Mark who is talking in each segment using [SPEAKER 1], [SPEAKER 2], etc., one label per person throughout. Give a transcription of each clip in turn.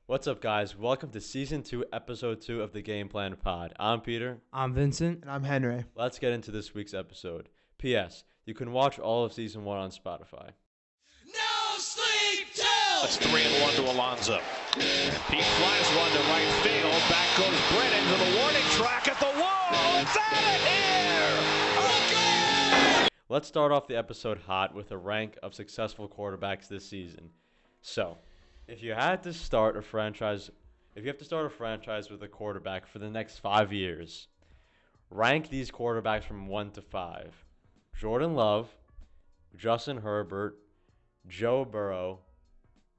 [SPEAKER 1] What's up, guys? Welcome to Season 2, Episode 2 of the Game Plan Pod. I'm Peter.
[SPEAKER 2] I'm Vincent.
[SPEAKER 3] And I'm Henry.
[SPEAKER 1] Let's get into this week's episode. P.S. You can watch all of Season 1 on Spotify.
[SPEAKER 4] No sleep till!
[SPEAKER 5] It's 3-1 to Alonso. He flies one to right field. Back goes Brennan to the warning track at the wall. It's out of here!
[SPEAKER 1] Let's start off the episode hot with a rank of successful quarterbacks this season. So, if you have to start a franchise with a quarterback for the next 5 years, rank these quarterbacks from 1 to 5. Jordan Love, Justin Herbert, Joe Burrow,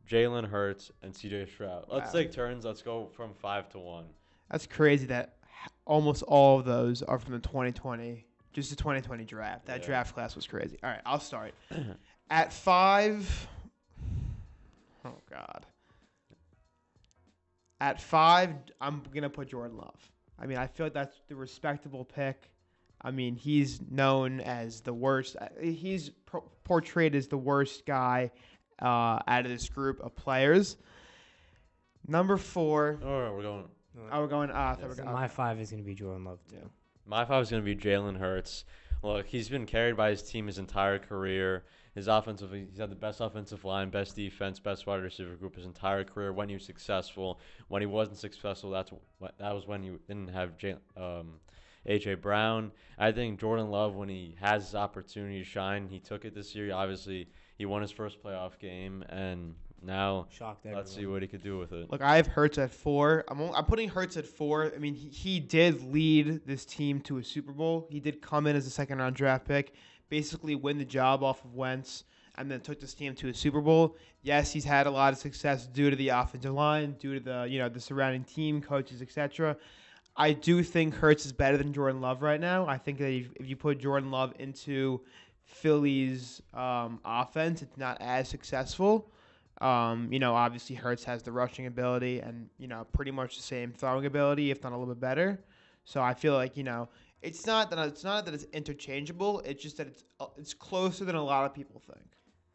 [SPEAKER 1] Jalen Hurts, and C.J. Stroud. Let's take turns. Let's go from 5 to 1.
[SPEAKER 3] That's crazy that almost all of those are from the 2020 draft. That draft class was crazy. All right, I'll start. At 5, oh, God. At 5, I'm going to put Jordan Love. I mean, I feel like that's the respectable pick. I mean, he's known as the worst. He's portrayed as the worst guy out of this group of players. Number 4.
[SPEAKER 1] Oh, we're going.
[SPEAKER 3] We're going.
[SPEAKER 2] My 5 is going to be Jordan Love, too.
[SPEAKER 1] My 5 is going to be Jalen Hurts. Look, he's been carried by his team his entire career. He's had the best offensive line, best defense, best wide receiver group his entire career. When he was successful, when he wasn't successful, that was when he didn't have A.J. Brown. I think Jordan Love, when he has his opportunity to shine, he took it this year. Obviously, he won his first playoff game, and now let's see what he could do with it.
[SPEAKER 3] Look, I have Hurts at 4. I'm putting Hurts at 4. I mean, he did lead this team to a Super Bowl. He did come in as a second-round draft pick, basically win the job off of Wentz, and then took this team to a Super Bowl. Yes, he's had a lot of success due to the offensive line, due to the surrounding team, coaches, etc. I do think Hurts is better than Jordan Love right now. I think that if you put Jordan Love into Philly's offense, it's not as successful. Obviously Hurts has the rushing ability and, pretty much the same throwing ability, if not a little bit better. So I feel like, it's not that it's interchangeable. It's just that it's closer than a lot of people think.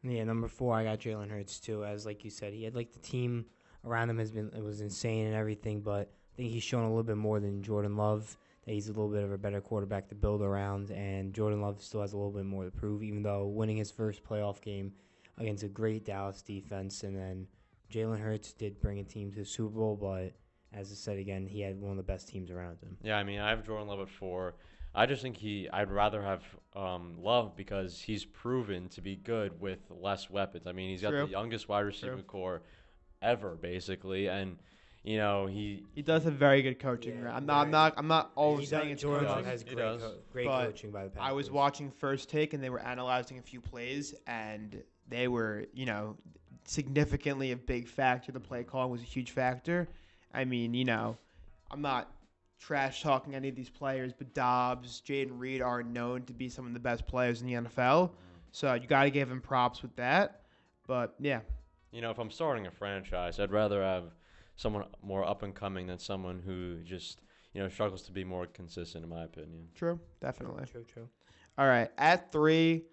[SPEAKER 2] Yeah, number 4, I got Jalen Hurts, too. As, like you said, he had, the team around him it was insane and everything, but I think he's shown a little bit more than Jordan Love, that he's a little bit of a better quarterback to build around, and Jordan Love still has a little bit more to prove, even though winning his first playoff game against a great Dallas defense, and then Jalen Hurts did bring a team to the Super Bowl, but as I said again, he had one of the best teams around him.
[SPEAKER 1] Yeah, I mean, I have Jordan Love at 4. I just think I'd rather have Love because he's proven to be good with less weapons. I mean, he's got the youngest wide receiver core ever, basically, and he
[SPEAKER 3] does have very good coaching.
[SPEAKER 2] Yeah,
[SPEAKER 3] I'm not always saying it's
[SPEAKER 2] Jordan Love
[SPEAKER 3] coaching.
[SPEAKER 2] has great coaching by the Packers.
[SPEAKER 3] I was watching First Take and they were analyzing a few plays and they were, significantly a big factor. The play calling was a huge factor. I mean, I'm not trash talking any of these players, but Dobbs, Jaden Reed are known to be some of the best players in the NFL. So you got to give him props with that. But yeah.
[SPEAKER 1] If I'm starting a franchise, I'd rather have someone more up and coming than someone who just, struggles to be more consistent, in my opinion.
[SPEAKER 3] True, definitely.
[SPEAKER 2] True.
[SPEAKER 3] All right, at 3,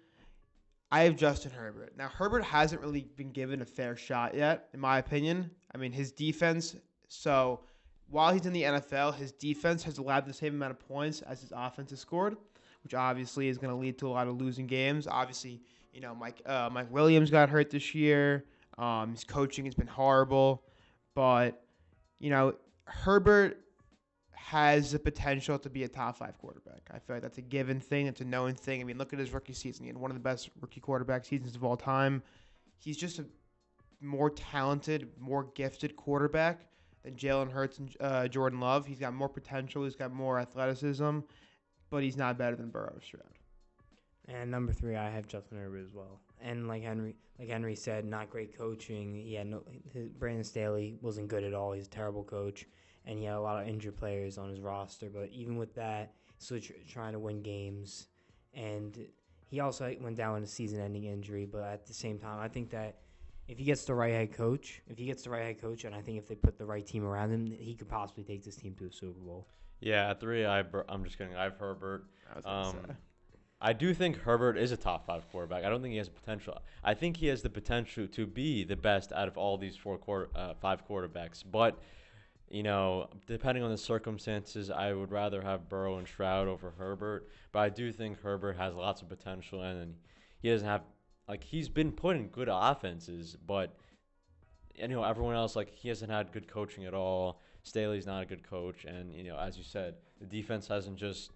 [SPEAKER 3] I have Justin Herbert. Now, Herbert hasn't really been given a fair shot yet, in my opinion. I mean, his defense, so while he's in the NFL, his defense has allowed the same amount of points as his offense has scored, which obviously is going to lead to a lot of losing games. Obviously, Mike Williams got hurt this year. His coaching has been horrible. But, Herbert has the potential to be a top 5 quarterback. I feel like that's a given thing. It's a known thing. I mean, look at his rookie season. He had one of the best rookie quarterback seasons of all time. He's just a more talented, more gifted quarterback than Jalen Hurts and Jordan Love. He's got more potential. He's got more athleticism. But he's not better than Burrow or Stroud.
[SPEAKER 2] And number 3, I have Justin Herbert as well. And like Henry said, not great coaching. Brandon Staley wasn't good at all. He's a terrible coach, and he had a lot of injured players on his roster. But even with that, still trying to win games. And he also went down with a season-ending injury. But at the same time, I think that if he gets the right head coach, and I think if they put the right team around him, he could possibly take this team to a Super Bowl.
[SPEAKER 1] Yeah, at 3, I'm just kidding. I have Herbert.
[SPEAKER 3] I was gonna say.
[SPEAKER 1] I do think Herbert is a top 5 quarterback. I don't think he has potential. I think he has the potential to be the best out of all these 5 quarterbacks. But, depending on the circumstances, I would rather have Burrow and Stroud over Herbert. But I do think Herbert has lots of potential, and he doesn't have he's been put in good offenses, but everyone else he hasn't had good coaching at all. Staley's not a good coach, and as you said, the defense hasn't just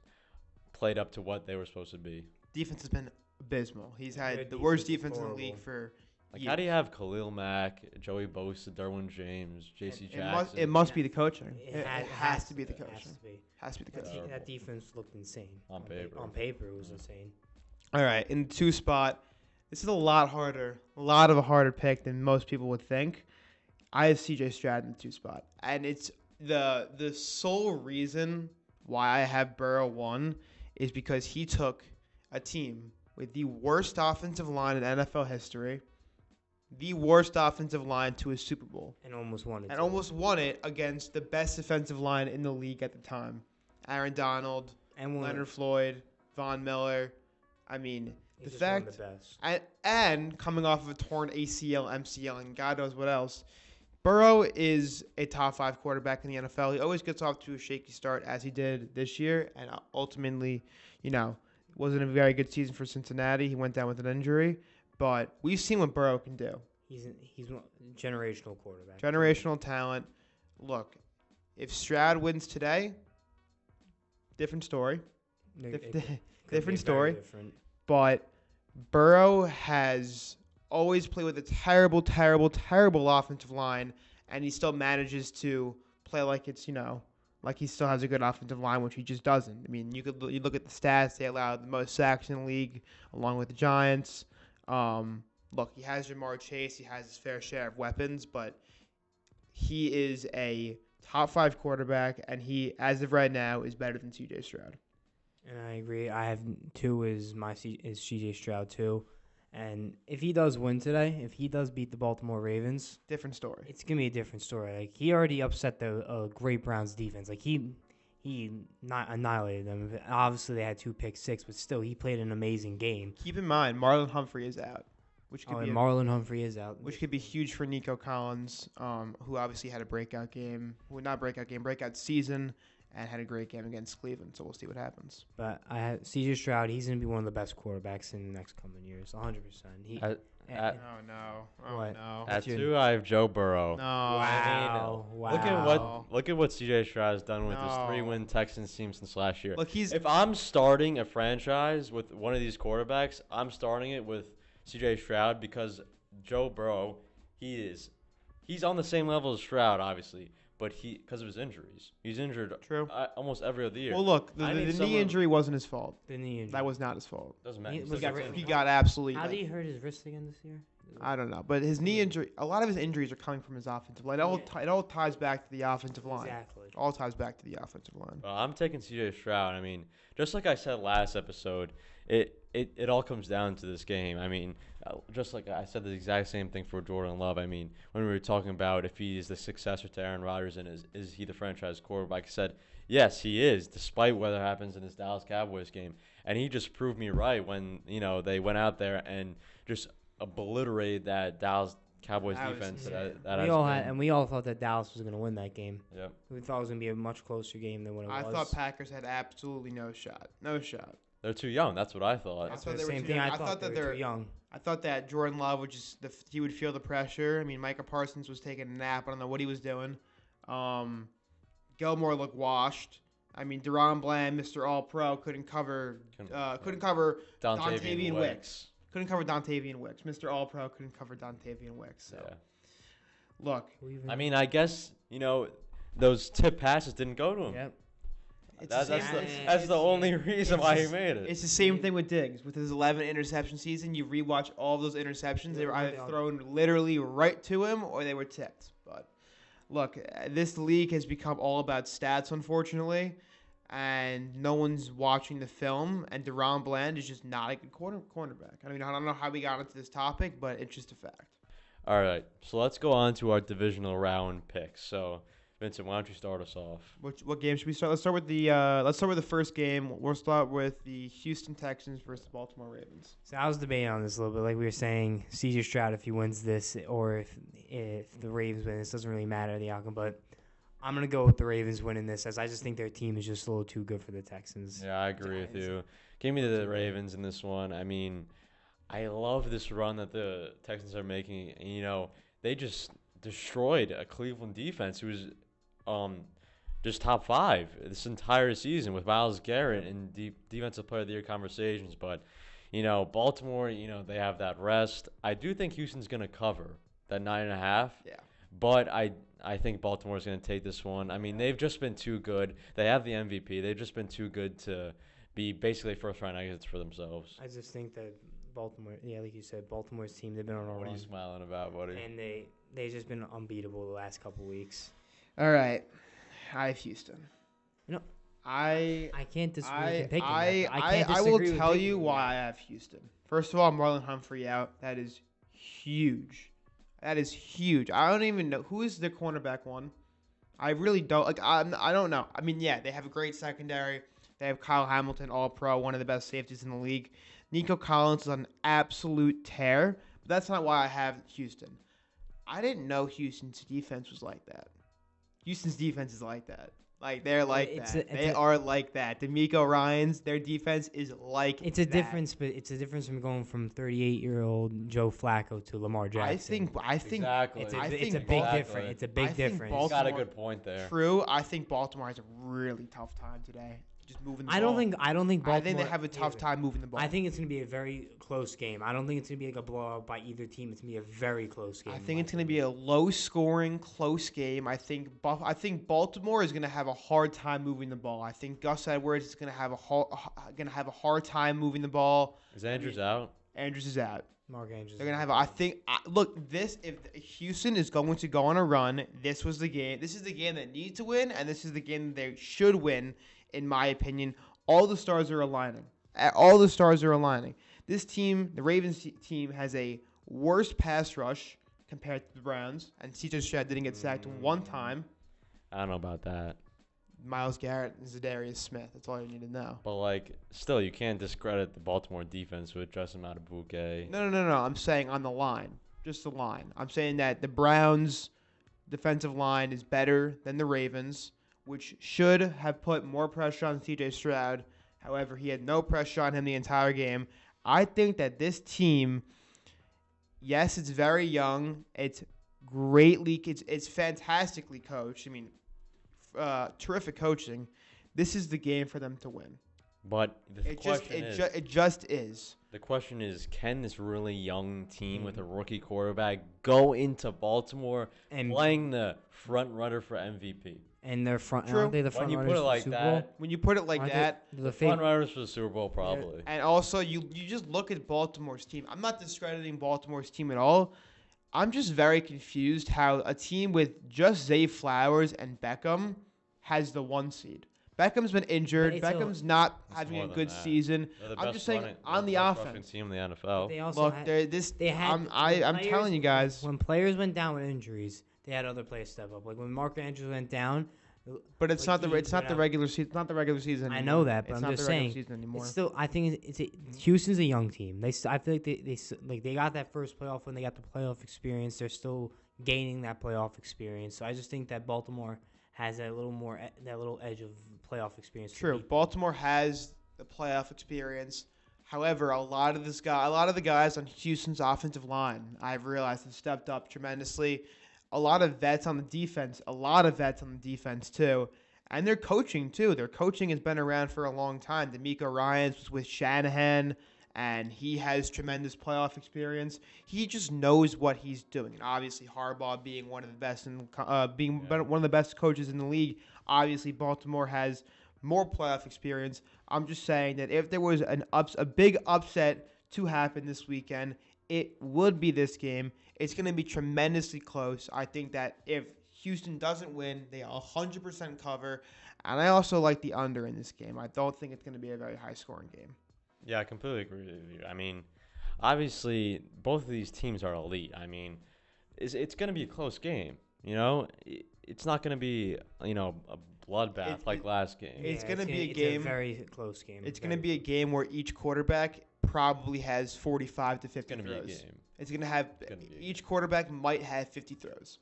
[SPEAKER 1] played up to what they were supposed to be.
[SPEAKER 3] Defense has been abysmal. He's had
[SPEAKER 2] Their
[SPEAKER 3] the worst
[SPEAKER 2] defense is
[SPEAKER 3] defense in the
[SPEAKER 2] horrible.
[SPEAKER 3] league for years.
[SPEAKER 1] How do you have Khalil Mack, Joey Bosa, Derwin James, J.C. Jackson?
[SPEAKER 3] It must be the coaching.
[SPEAKER 2] It
[SPEAKER 3] has to be the
[SPEAKER 2] It has
[SPEAKER 3] coaching.
[SPEAKER 2] to be.
[SPEAKER 3] Has to be the coaching.
[SPEAKER 2] That defense looked insane.
[SPEAKER 1] On paper.
[SPEAKER 2] On paper, it was insane.
[SPEAKER 3] All right, in the 2 spot, this is a lot of a harder pick than most people would think. I have C.J. Stroud in the 2 spot, and it's the sole reason why I have Burrow 1 is because he took a team with the worst offensive line in NFL history, the worst offensive line to a Super Bowl,
[SPEAKER 2] And almost won it.
[SPEAKER 3] and almost won it against the best defensive line in the league at the time. Aaron Donald,
[SPEAKER 2] And won
[SPEAKER 3] Leonard Floyd, Von Miller. I mean,
[SPEAKER 2] He's
[SPEAKER 3] the
[SPEAKER 2] just one of
[SPEAKER 3] fact,
[SPEAKER 2] the best.
[SPEAKER 3] and coming off of a torn ACL, MCL, and God knows what else, Burrow is a top 5 quarterback in the NFL. He always gets off to a shaky start, as he did this year, and ultimately, wasn't a very good season for Cincinnati. He went down with an injury, but we've seen what Burrow can do.
[SPEAKER 2] He's a generational quarterback.
[SPEAKER 3] Generational talent. Look, if Stroud wins today, different story.
[SPEAKER 2] It could
[SPEAKER 3] Different
[SPEAKER 2] be very
[SPEAKER 3] story.
[SPEAKER 2] different.
[SPEAKER 3] But Burrow has always played with a terrible, terrible, terrible offensive line, and he still manages to play like it's, like he still has a good offensive line, which he just doesn't. I mean, you look at the stats; they allow the most sacks in the league, along with the Giants. Look, he has Jamar Chase, he has his fair share of weapons, but he is a top 5 quarterback, and he, as of right now, is better than C.J. Stroud.
[SPEAKER 2] And I agree. I have 2 is C.J. Stroud too. And if he does win today, if he does beat the Baltimore Ravens,
[SPEAKER 3] Different story.
[SPEAKER 2] it's gonna be a different story. He already upset the great Browns defense. He annihilated them. Obviously, they had 2 pick six, but still, he played an amazing game.
[SPEAKER 3] Keep in mind, Marlon Humphrey is out, which could
[SPEAKER 2] Oh,
[SPEAKER 3] be
[SPEAKER 2] and Marlon Humphrey is out.
[SPEAKER 3] which could be huge for Nico Collins, who obviously had a breakout season, and had a great game against Cleveland. So we'll see what happens.
[SPEAKER 2] But I had C.J. Stroud. He's gonna be one of the best quarterbacks in the next coming years. 100%.
[SPEAKER 1] At,
[SPEAKER 3] Oh no! Oh
[SPEAKER 2] What?
[SPEAKER 3] no!
[SPEAKER 1] at
[SPEAKER 2] your-
[SPEAKER 1] 2, I have Joe Burrow.
[SPEAKER 3] No!
[SPEAKER 2] Wow!
[SPEAKER 1] Look at what C.J. Stroud has done with his
[SPEAKER 3] No.
[SPEAKER 1] 3-win Texans team since last year.
[SPEAKER 3] Look,
[SPEAKER 1] If I'm starting a franchise with one of these quarterbacks, I'm starting it with C.J. Stroud because Joe Burrow, he's on the same level as Stroud, obviously, but because of his injuries, he's injured
[SPEAKER 3] True.
[SPEAKER 1] almost every other year.
[SPEAKER 3] Well, look, the
[SPEAKER 1] I need
[SPEAKER 3] knee
[SPEAKER 1] someone-
[SPEAKER 3] injury wasn't his fault.
[SPEAKER 2] The knee injury.
[SPEAKER 3] That was not his fault.
[SPEAKER 1] Doesn't matter.
[SPEAKER 2] He
[SPEAKER 1] He
[SPEAKER 2] was
[SPEAKER 1] still
[SPEAKER 2] got
[SPEAKER 1] gets
[SPEAKER 2] rid-
[SPEAKER 3] He
[SPEAKER 1] injured.
[SPEAKER 3] got absolutely.
[SPEAKER 2] How
[SPEAKER 3] like,
[SPEAKER 2] did he hurt his wrist again this year?
[SPEAKER 3] I don't know, but his knee injury. A lot of his injuries are coming from his offensive line. It all ties back to the offensive line.
[SPEAKER 2] Exactly.
[SPEAKER 3] All ties back to the offensive line.
[SPEAKER 1] Well, I'm taking C.J. Stroud. I mean, just like I said last episode, it all comes down to this game. I mean, just like I said the exact same thing for Jordan Love. I mean, when we were talking about if he is the successor to Aaron Rodgers and is he the franchise quarterback, I said, yes, he is, despite what happens in this Dallas Cowboys game. And he just proved me right when, they went out there and just obliterated that Dallas Cowboys
[SPEAKER 3] That was
[SPEAKER 1] defense.
[SPEAKER 3] insane.
[SPEAKER 2] We all thought that Dallas was going to win that game.
[SPEAKER 1] Yep.
[SPEAKER 2] We thought it was going to be a much closer game than what it
[SPEAKER 3] I
[SPEAKER 2] was.
[SPEAKER 3] thought Packers had absolutely no shot. No shot.
[SPEAKER 1] They're too young. That's what I thought.
[SPEAKER 3] I
[SPEAKER 2] That's
[SPEAKER 3] thought
[SPEAKER 2] the
[SPEAKER 3] they were
[SPEAKER 2] same
[SPEAKER 3] too
[SPEAKER 2] thing.
[SPEAKER 3] young.
[SPEAKER 2] I
[SPEAKER 3] I
[SPEAKER 2] thought
[SPEAKER 3] thought
[SPEAKER 2] they
[SPEAKER 3] that
[SPEAKER 2] were
[SPEAKER 3] they're-
[SPEAKER 2] too young.
[SPEAKER 3] I thought that Jordan Love would he would feel the pressure. I mean, Micah Parsons was taking a nap. I don't know what he was doing. Gilmore looked washed. I mean, Deron Bland, Mr. All-Pro, couldn't cover Dontavian Wicks. Couldn't cover Dontavian Wicks. Mr. All-Pro couldn't cover Dontavian Wicks. So,
[SPEAKER 1] Yeah.
[SPEAKER 3] look,
[SPEAKER 1] I mean, I guess, those tip passes didn't go to him.
[SPEAKER 2] Yep.
[SPEAKER 3] it's
[SPEAKER 1] That's the only reason why he made it.
[SPEAKER 3] It's the same thing with Diggs. With his 11 interception season, you rewatch all of those interceptions. They were either thrown literally right to him or they were tipped. But look, this league has become all about stats, unfortunately, and no one's watching the film. And Deron Bland is just not a good cornerback. I mean, I don't know how we got into this topic, but it's just a fact.
[SPEAKER 1] All right, so let's go on to our divisional round picks. So Vincent, why don't you start us off?
[SPEAKER 3] What game should we start? Let's start with the first game. We'll start with the Houston Texans versus the Baltimore Ravens.
[SPEAKER 2] So I was debating on this a little bit. Like we were saying, C.J. Stroud, if he wins this, or if the Ravens win this, doesn't really matter the outcome. But I'm gonna go with the Ravens winning this, as I just think their team is just a little too good for the Texans.
[SPEAKER 1] Yeah, I agree with you. Give me the Ravens in this one. I mean, I love this run that the Texans are making. And, they just destroyed a Cleveland defense who was just top 5 this entire season with Myles Garrett in defensive player of the year conversations. But, Baltimore, they have that rest. I do think Houston's going to cover that 9.5.
[SPEAKER 3] Yeah.
[SPEAKER 1] But I think Baltimore's going to take this one. I mean, they've just been too good. They have the MVP. They've just been too good to be basically first-round exits for themselves.
[SPEAKER 2] I just think that Baltimore, like you said, Baltimore's team, they've been on a
[SPEAKER 1] What are
[SPEAKER 2] run.
[SPEAKER 1] you smiling about, buddy?
[SPEAKER 2] And they've just been unbeatable the last couple weeks.
[SPEAKER 3] All right, I have Houston. I
[SPEAKER 2] can't disagree with picking
[SPEAKER 3] I will tell you why I have Houston. First of all, Marlon Humphrey out. That is huge. That is huge. I don't even know who is their cornerback one. I really don't I don't know. I mean, yeah, they have a great secondary. They have Kyle Hamilton, All-Pro, one of the best safeties in the league. Nico Collins is on an absolute tear, but that's not why I have Houston. I didn't know Houston's defense was like that. Houston's defense is like that. Like, they're like that. They are like that. D'Amico Ryans, their defense is like that.
[SPEAKER 2] It's a difference, but it's a difference from going from 38-year-old Joe Flacco to Lamar Jackson.
[SPEAKER 1] Exactly.
[SPEAKER 2] It's a big difference. It's a big difference.
[SPEAKER 1] You got a good point there.
[SPEAKER 3] True. I think Baltimore has a really tough time today. Just moving the ball.
[SPEAKER 2] I don't think Baltimore.
[SPEAKER 3] I think they have a tough time moving the ball.
[SPEAKER 2] I think it's going to be a very close game. I don't think it's going to be like a blowout by either team. It's going to be a very close game.
[SPEAKER 3] I think it's going to be a low-scoring, close game. I think Baltimore is going to have a hard time moving the ball. I think Gus Edwards is going to have a hard time moving the ball.
[SPEAKER 1] Is Andrews out?
[SPEAKER 3] Andrews is out.
[SPEAKER 2] Mark Andrews.
[SPEAKER 3] They're going to have if Houston is going to go on a run, this was the game. This is the game that need to win, and this is the game that they should win. In my opinion, all the stars are aligning. This team, the Ravens team, has a worse pass rush compared to the Browns, and C.J. Stroud didn't get sacked one time.
[SPEAKER 1] I don't know about that.
[SPEAKER 3] Myles Garrett and Zadarius Smith. That's all you need to know.
[SPEAKER 1] But, still, you can't discredit the Baltimore defense with Justin Madubuike.
[SPEAKER 3] No. I'm saying on the line. Just the line. I'm saying that the Browns' defensive line is better than the Ravens', which should have put more pressure on C.J. Stroud. However, he had no pressure on him the entire game. I think that this team, yes, it's very young. It's fantastically coached. I mean, terrific coaching. This is the game for them to win.
[SPEAKER 1] But the question is,
[SPEAKER 3] The question is,
[SPEAKER 1] can this really young team with a rookie quarterback go into Baltimore and playing the front runner for MVP?
[SPEAKER 2] And they're front.
[SPEAKER 3] True.
[SPEAKER 2] Aren't they the front runners for the Super Bowl?
[SPEAKER 3] When you put it like that,
[SPEAKER 2] the
[SPEAKER 1] front runners for the Super Bowl probably.
[SPEAKER 3] And also, you just look at Baltimore's team. I'm not discrediting Baltimore's team at all. I'm just very confused how a team with just Zay Flowers and Beckham has the 1 seed. Beckham's been injured. Beckham's not having a good season. I'm just saying on the offense.
[SPEAKER 1] Team in the NFL.
[SPEAKER 2] They also
[SPEAKER 3] I'm telling you guys.
[SPEAKER 2] When players went down with injuries, they had other players step up. Like when Mark Andrews went down.
[SPEAKER 3] But it's not the regular season. It's not the regular season.
[SPEAKER 2] I know that, but
[SPEAKER 3] it's
[SPEAKER 2] I'm
[SPEAKER 3] not
[SPEAKER 2] just
[SPEAKER 3] the regular
[SPEAKER 2] saying.
[SPEAKER 3] Season anymore.
[SPEAKER 2] It's still, I think Houston's a young team. I feel like they got that first playoff when they got the playoff experience. They're still gaining that playoff experience. So I just think that Baltimore has that little edge of playoff experience.
[SPEAKER 3] True, Baltimore has the playoff experience. However, a lot of the guys on Houston's offensive line, I've realized, have stepped up tremendously. A lot of vets on the defense too. And their coaching too. Their coaching has been around for a long time. D'Amico Ryans was with Shanahan, and he has tremendous playoff experience. He just knows what he's doing. And obviously, Harbaugh being one of the best one of the best coaches in the league. Obviously, Baltimore has more playoff experience. I'm just saying that if there was a big upset to happen this weekend, it would be this game. It's going to be tremendously close. I think that if Houston doesn't win, they 100% cover. And I also like the under in this game. I don't think it's going to be a very high-scoring game.
[SPEAKER 1] Yeah, I completely agree with you. I mean, obviously, both of these teams are elite. I mean, it's going to be a close game. it's not going to be, a bloodbath like last game.
[SPEAKER 3] It's gonna be a
[SPEAKER 2] It's
[SPEAKER 3] game.
[SPEAKER 2] a very close game.
[SPEAKER 3] It's going to be a game where each quarterback probably has 45 to 50
[SPEAKER 1] It's going to
[SPEAKER 3] throws.
[SPEAKER 1] be a game.
[SPEAKER 3] It's going to have
[SPEAKER 1] gonna be a
[SPEAKER 3] each quarterback might have 50 throws.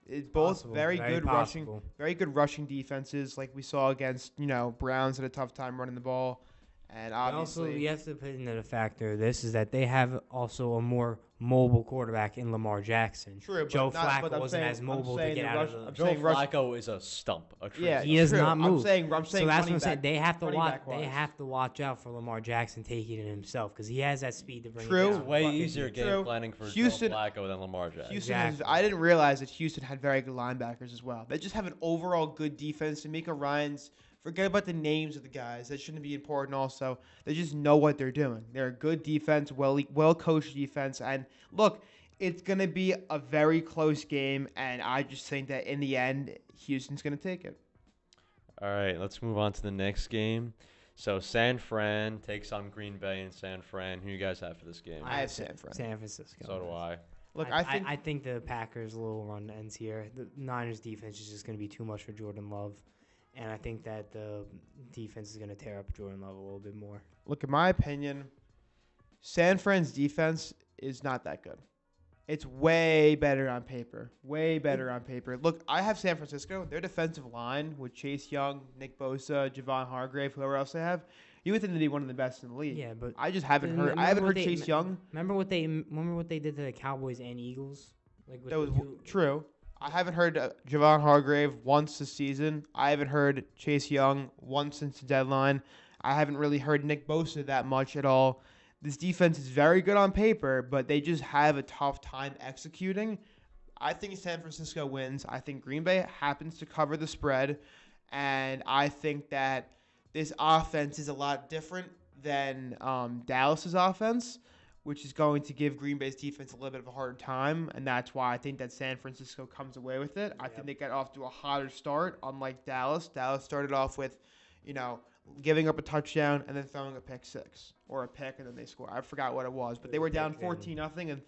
[SPEAKER 3] It's both
[SPEAKER 2] Possible,
[SPEAKER 3] very good
[SPEAKER 2] possible.
[SPEAKER 3] very good rushing defenses, like we saw against Browns had a tough time running the ball, and
[SPEAKER 2] And also,
[SPEAKER 3] obviously
[SPEAKER 2] you have to put into the factor this is that they have also a more mobile quarterback in Lamar Jackson.
[SPEAKER 3] True, but
[SPEAKER 2] Joe
[SPEAKER 3] not- but
[SPEAKER 2] Flacco
[SPEAKER 3] I'm
[SPEAKER 2] wasn't
[SPEAKER 3] saying-
[SPEAKER 2] as
[SPEAKER 3] I'm
[SPEAKER 2] mobile to
[SPEAKER 3] saying
[SPEAKER 2] get
[SPEAKER 3] the
[SPEAKER 2] out
[SPEAKER 3] rush-
[SPEAKER 2] of the.
[SPEAKER 3] I'm
[SPEAKER 1] Joe
[SPEAKER 3] saying rush-
[SPEAKER 1] Flacco is a stump.
[SPEAKER 3] yeah,
[SPEAKER 2] He does
[SPEAKER 3] true.
[SPEAKER 2] not move.
[SPEAKER 3] I'm saying
[SPEAKER 2] So that's what
[SPEAKER 3] running
[SPEAKER 2] I'm saying.
[SPEAKER 3] back-
[SPEAKER 2] They have to
[SPEAKER 3] running
[SPEAKER 2] watch.
[SPEAKER 3] back
[SPEAKER 2] They
[SPEAKER 3] wise.
[SPEAKER 2] have to watch out for Lamar Jackson taking it himself because he has that speed to bring
[SPEAKER 3] True.
[SPEAKER 2] it
[SPEAKER 1] It's
[SPEAKER 2] down.
[SPEAKER 1] way
[SPEAKER 3] Fucking
[SPEAKER 1] easier game
[SPEAKER 3] true.
[SPEAKER 1] planning for
[SPEAKER 3] Houston-
[SPEAKER 1] Joe Flacco than Lamar Jackson.
[SPEAKER 3] Houston
[SPEAKER 2] Exactly.
[SPEAKER 3] I didn't realize that Houston had very good linebackers as well. They just have an overall good defense. D'Amico Ryans, forget about the names of the guys. That shouldn't be important also. They just know what they're doing. They're a good defense, well coached defense. And look, it's going to be a very close game. And I just think that in the end, Houston's going to take it.
[SPEAKER 1] All right, let's move on to the next game. So San Fran takes on Green Bay in San Fran. Who you guys have for this game?
[SPEAKER 3] I have San Fran.
[SPEAKER 2] San Francisco.
[SPEAKER 1] So do I.
[SPEAKER 3] Look,
[SPEAKER 2] I think the Packers' little run ends here. The Niners' defense is just going to be too much for Jordan Love, and I think that the defense is going to tear up Jordan Love a little bit more.
[SPEAKER 3] Look, in my opinion, San Fran's defense is not that good. It's way better on paper. Way better on paper. Look, I have San Francisco. Their defensive line with Chase Young, Nick Bosa, Javon Hargrave, whoever else they have, you would think they'd be one of the best in the league.
[SPEAKER 2] Yeah, but
[SPEAKER 3] I just haven't heard.
[SPEAKER 2] Remember
[SPEAKER 3] I haven't
[SPEAKER 2] what
[SPEAKER 3] heard
[SPEAKER 2] they-
[SPEAKER 3] Chase Young.
[SPEAKER 2] remember what they did to the Cowboys and Eagles? Like with
[SPEAKER 3] That was
[SPEAKER 2] the two-
[SPEAKER 3] true. I haven't heard Javon Hargrave once this season. I haven't heard Chase Young once since the deadline. I haven't really heard Nick Bosa that much at all. This defense is very good on paper, but they just have a tough time executing. I think San Francisco wins. I think Green Bay happens to cover the spread, and I think that this offense is a lot different than Dallas's offense, which is going to give Green Bay's defense a little bit of a harder time, and that's why I think that San Francisco comes away with it. I think they got off to a hotter start, unlike Dallas. Dallas started off with, giving up a touchdown and then throwing a pick six or a pick, and then they score. I forgot what it was, but they were down 14-0, and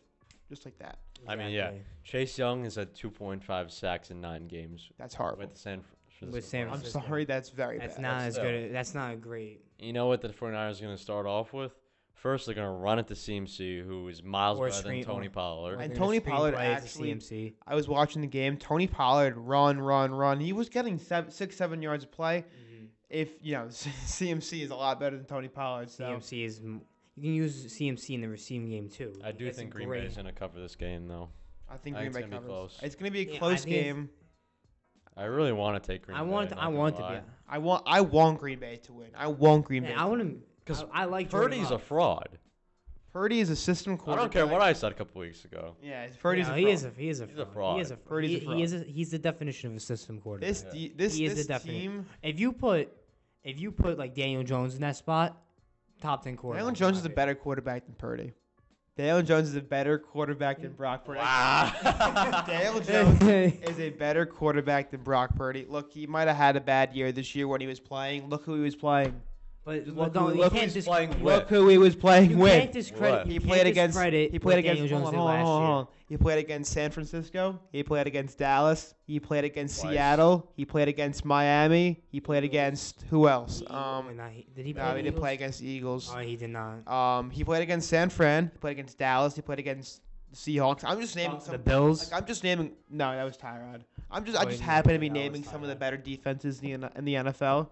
[SPEAKER 3] just like that.
[SPEAKER 1] I mean, yeah.
[SPEAKER 2] Exactly.
[SPEAKER 1] Chase Young is at 2.5 sacks in 9 games
[SPEAKER 3] That's horrible.
[SPEAKER 1] with San Francisco.
[SPEAKER 2] With San
[SPEAKER 3] I'm
[SPEAKER 2] Francisco.
[SPEAKER 3] sorry, that's very
[SPEAKER 2] That's
[SPEAKER 3] bad.
[SPEAKER 2] not as
[SPEAKER 1] still-
[SPEAKER 2] good. That's not great.
[SPEAKER 1] You know what the 49ers are going to start off with? First, they're going to run it to CMC, who is miles
[SPEAKER 2] Or
[SPEAKER 1] better than
[SPEAKER 2] screen-
[SPEAKER 1] Tony Pollard.
[SPEAKER 3] And
[SPEAKER 2] They're gonna
[SPEAKER 3] Tony
[SPEAKER 2] screen
[SPEAKER 3] Pollard
[SPEAKER 2] plays to
[SPEAKER 3] actually-
[SPEAKER 2] CMC.
[SPEAKER 3] I was watching the game. Tony Pollard run. He was getting 6-7 yards of play. If CMC is a lot better than Tony Pollard. So
[SPEAKER 2] CMC is. You can use CMC in the receiving game too.
[SPEAKER 1] I do
[SPEAKER 2] That's
[SPEAKER 1] think Green
[SPEAKER 2] great.
[SPEAKER 1] Bay is going to cover this game, though.
[SPEAKER 3] I think
[SPEAKER 1] I
[SPEAKER 3] Green
[SPEAKER 1] think
[SPEAKER 3] Bay
[SPEAKER 1] it's gonna be
[SPEAKER 3] covers.
[SPEAKER 1] close.
[SPEAKER 3] It's going to be a
[SPEAKER 2] Yeah, I
[SPEAKER 3] close
[SPEAKER 2] think it's-
[SPEAKER 3] game.
[SPEAKER 1] I really want to take Green
[SPEAKER 2] I
[SPEAKER 1] Bay.
[SPEAKER 2] want.
[SPEAKER 1] not
[SPEAKER 2] I
[SPEAKER 1] gonna
[SPEAKER 2] want to
[SPEAKER 1] lie.
[SPEAKER 2] be.
[SPEAKER 3] I want Green Bay to win. I want Green Bay.
[SPEAKER 2] Man, I want to.
[SPEAKER 1] 'Cause
[SPEAKER 2] I like Jordan
[SPEAKER 1] Purdy's a
[SPEAKER 2] Love.
[SPEAKER 1] fraud.
[SPEAKER 3] Purdy is a system
[SPEAKER 1] I
[SPEAKER 3] quarterback.
[SPEAKER 1] don't care what I said a couple weeks ago.
[SPEAKER 3] Yeah, Purdy's
[SPEAKER 2] No,
[SPEAKER 3] a
[SPEAKER 2] he
[SPEAKER 3] fraud.
[SPEAKER 2] is a. He is a.
[SPEAKER 1] He's a
[SPEAKER 2] fraud. He is a.
[SPEAKER 1] fraud.
[SPEAKER 3] Purdy's a
[SPEAKER 2] he,
[SPEAKER 3] fraud.
[SPEAKER 2] he is. He's the definition of a system quarterback.
[SPEAKER 3] This
[SPEAKER 1] Yeah.
[SPEAKER 3] de- this
[SPEAKER 2] He is
[SPEAKER 3] this
[SPEAKER 2] the definition.
[SPEAKER 3] team.
[SPEAKER 2] If you put like Daniel Jones in that spot, top 10 quarterback.
[SPEAKER 3] Daniel Jones is a better quarterback than Purdy. Daniel Jones is a better quarterback than Brock Purdy. Daniel Jones is a better quarterback than Brock Purdy. Look, he might have had a bad year this year when he was playing. Look who he was playing.
[SPEAKER 2] But
[SPEAKER 3] Just
[SPEAKER 2] well,
[SPEAKER 3] look
[SPEAKER 2] don't,
[SPEAKER 3] who-
[SPEAKER 2] you
[SPEAKER 3] look
[SPEAKER 2] can't
[SPEAKER 1] who's
[SPEAKER 2] dis-
[SPEAKER 1] playing with.
[SPEAKER 3] Look who he was playing
[SPEAKER 2] You
[SPEAKER 3] with.
[SPEAKER 2] can't discredit.
[SPEAKER 1] What?
[SPEAKER 2] You
[SPEAKER 3] He
[SPEAKER 2] can't
[SPEAKER 3] played against.
[SPEAKER 2] discredit
[SPEAKER 3] He played
[SPEAKER 2] what
[SPEAKER 3] against.
[SPEAKER 2] Daniel Jones
[SPEAKER 3] hold
[SPEAKER 2] did
[SPEAKER 3] on,
[SPEAKER 2] last
[SPEAKER 3] hold on,
[SPEAKER 2] year.
[SPEAKER 3] hold on. He played against San Francisco. He played against Dallas. He played against
[SPEAKER 1] Twice.
[SPEAKER 3] Seattle. He played against Miami. He played against who else?
[SPEAKER 2] Wait, nah, did he play?
[SPEAKER 3] No,
[SPEAKER 2] the
[SPEAKER 3] he didn't play
[SPEAKER 2] Eagles?
[SPEAKER 3] against the Eagles.
[SPEAKER 2] Oh, he did not.
[SPEAKER 3] He played against San Fran. He played against Dallas. He played against the Seahawks. I'm just naming some.
[SPEAKER 2] The Bills.
[SPEAKER 3] Like, I'm just naming. No, that was Tyrod. I
[SPEAKER 2] Oh,
[SPEAKER 3] just
[SPEAKER 2] yeah,
[SPEAKER 3] happen to be
[SPEAKER 2] that was
[SPEAKER 3] naming some of the
[SPEAKER 2] Tyrod.
[SPEAKER 3] better defenses in the NFL.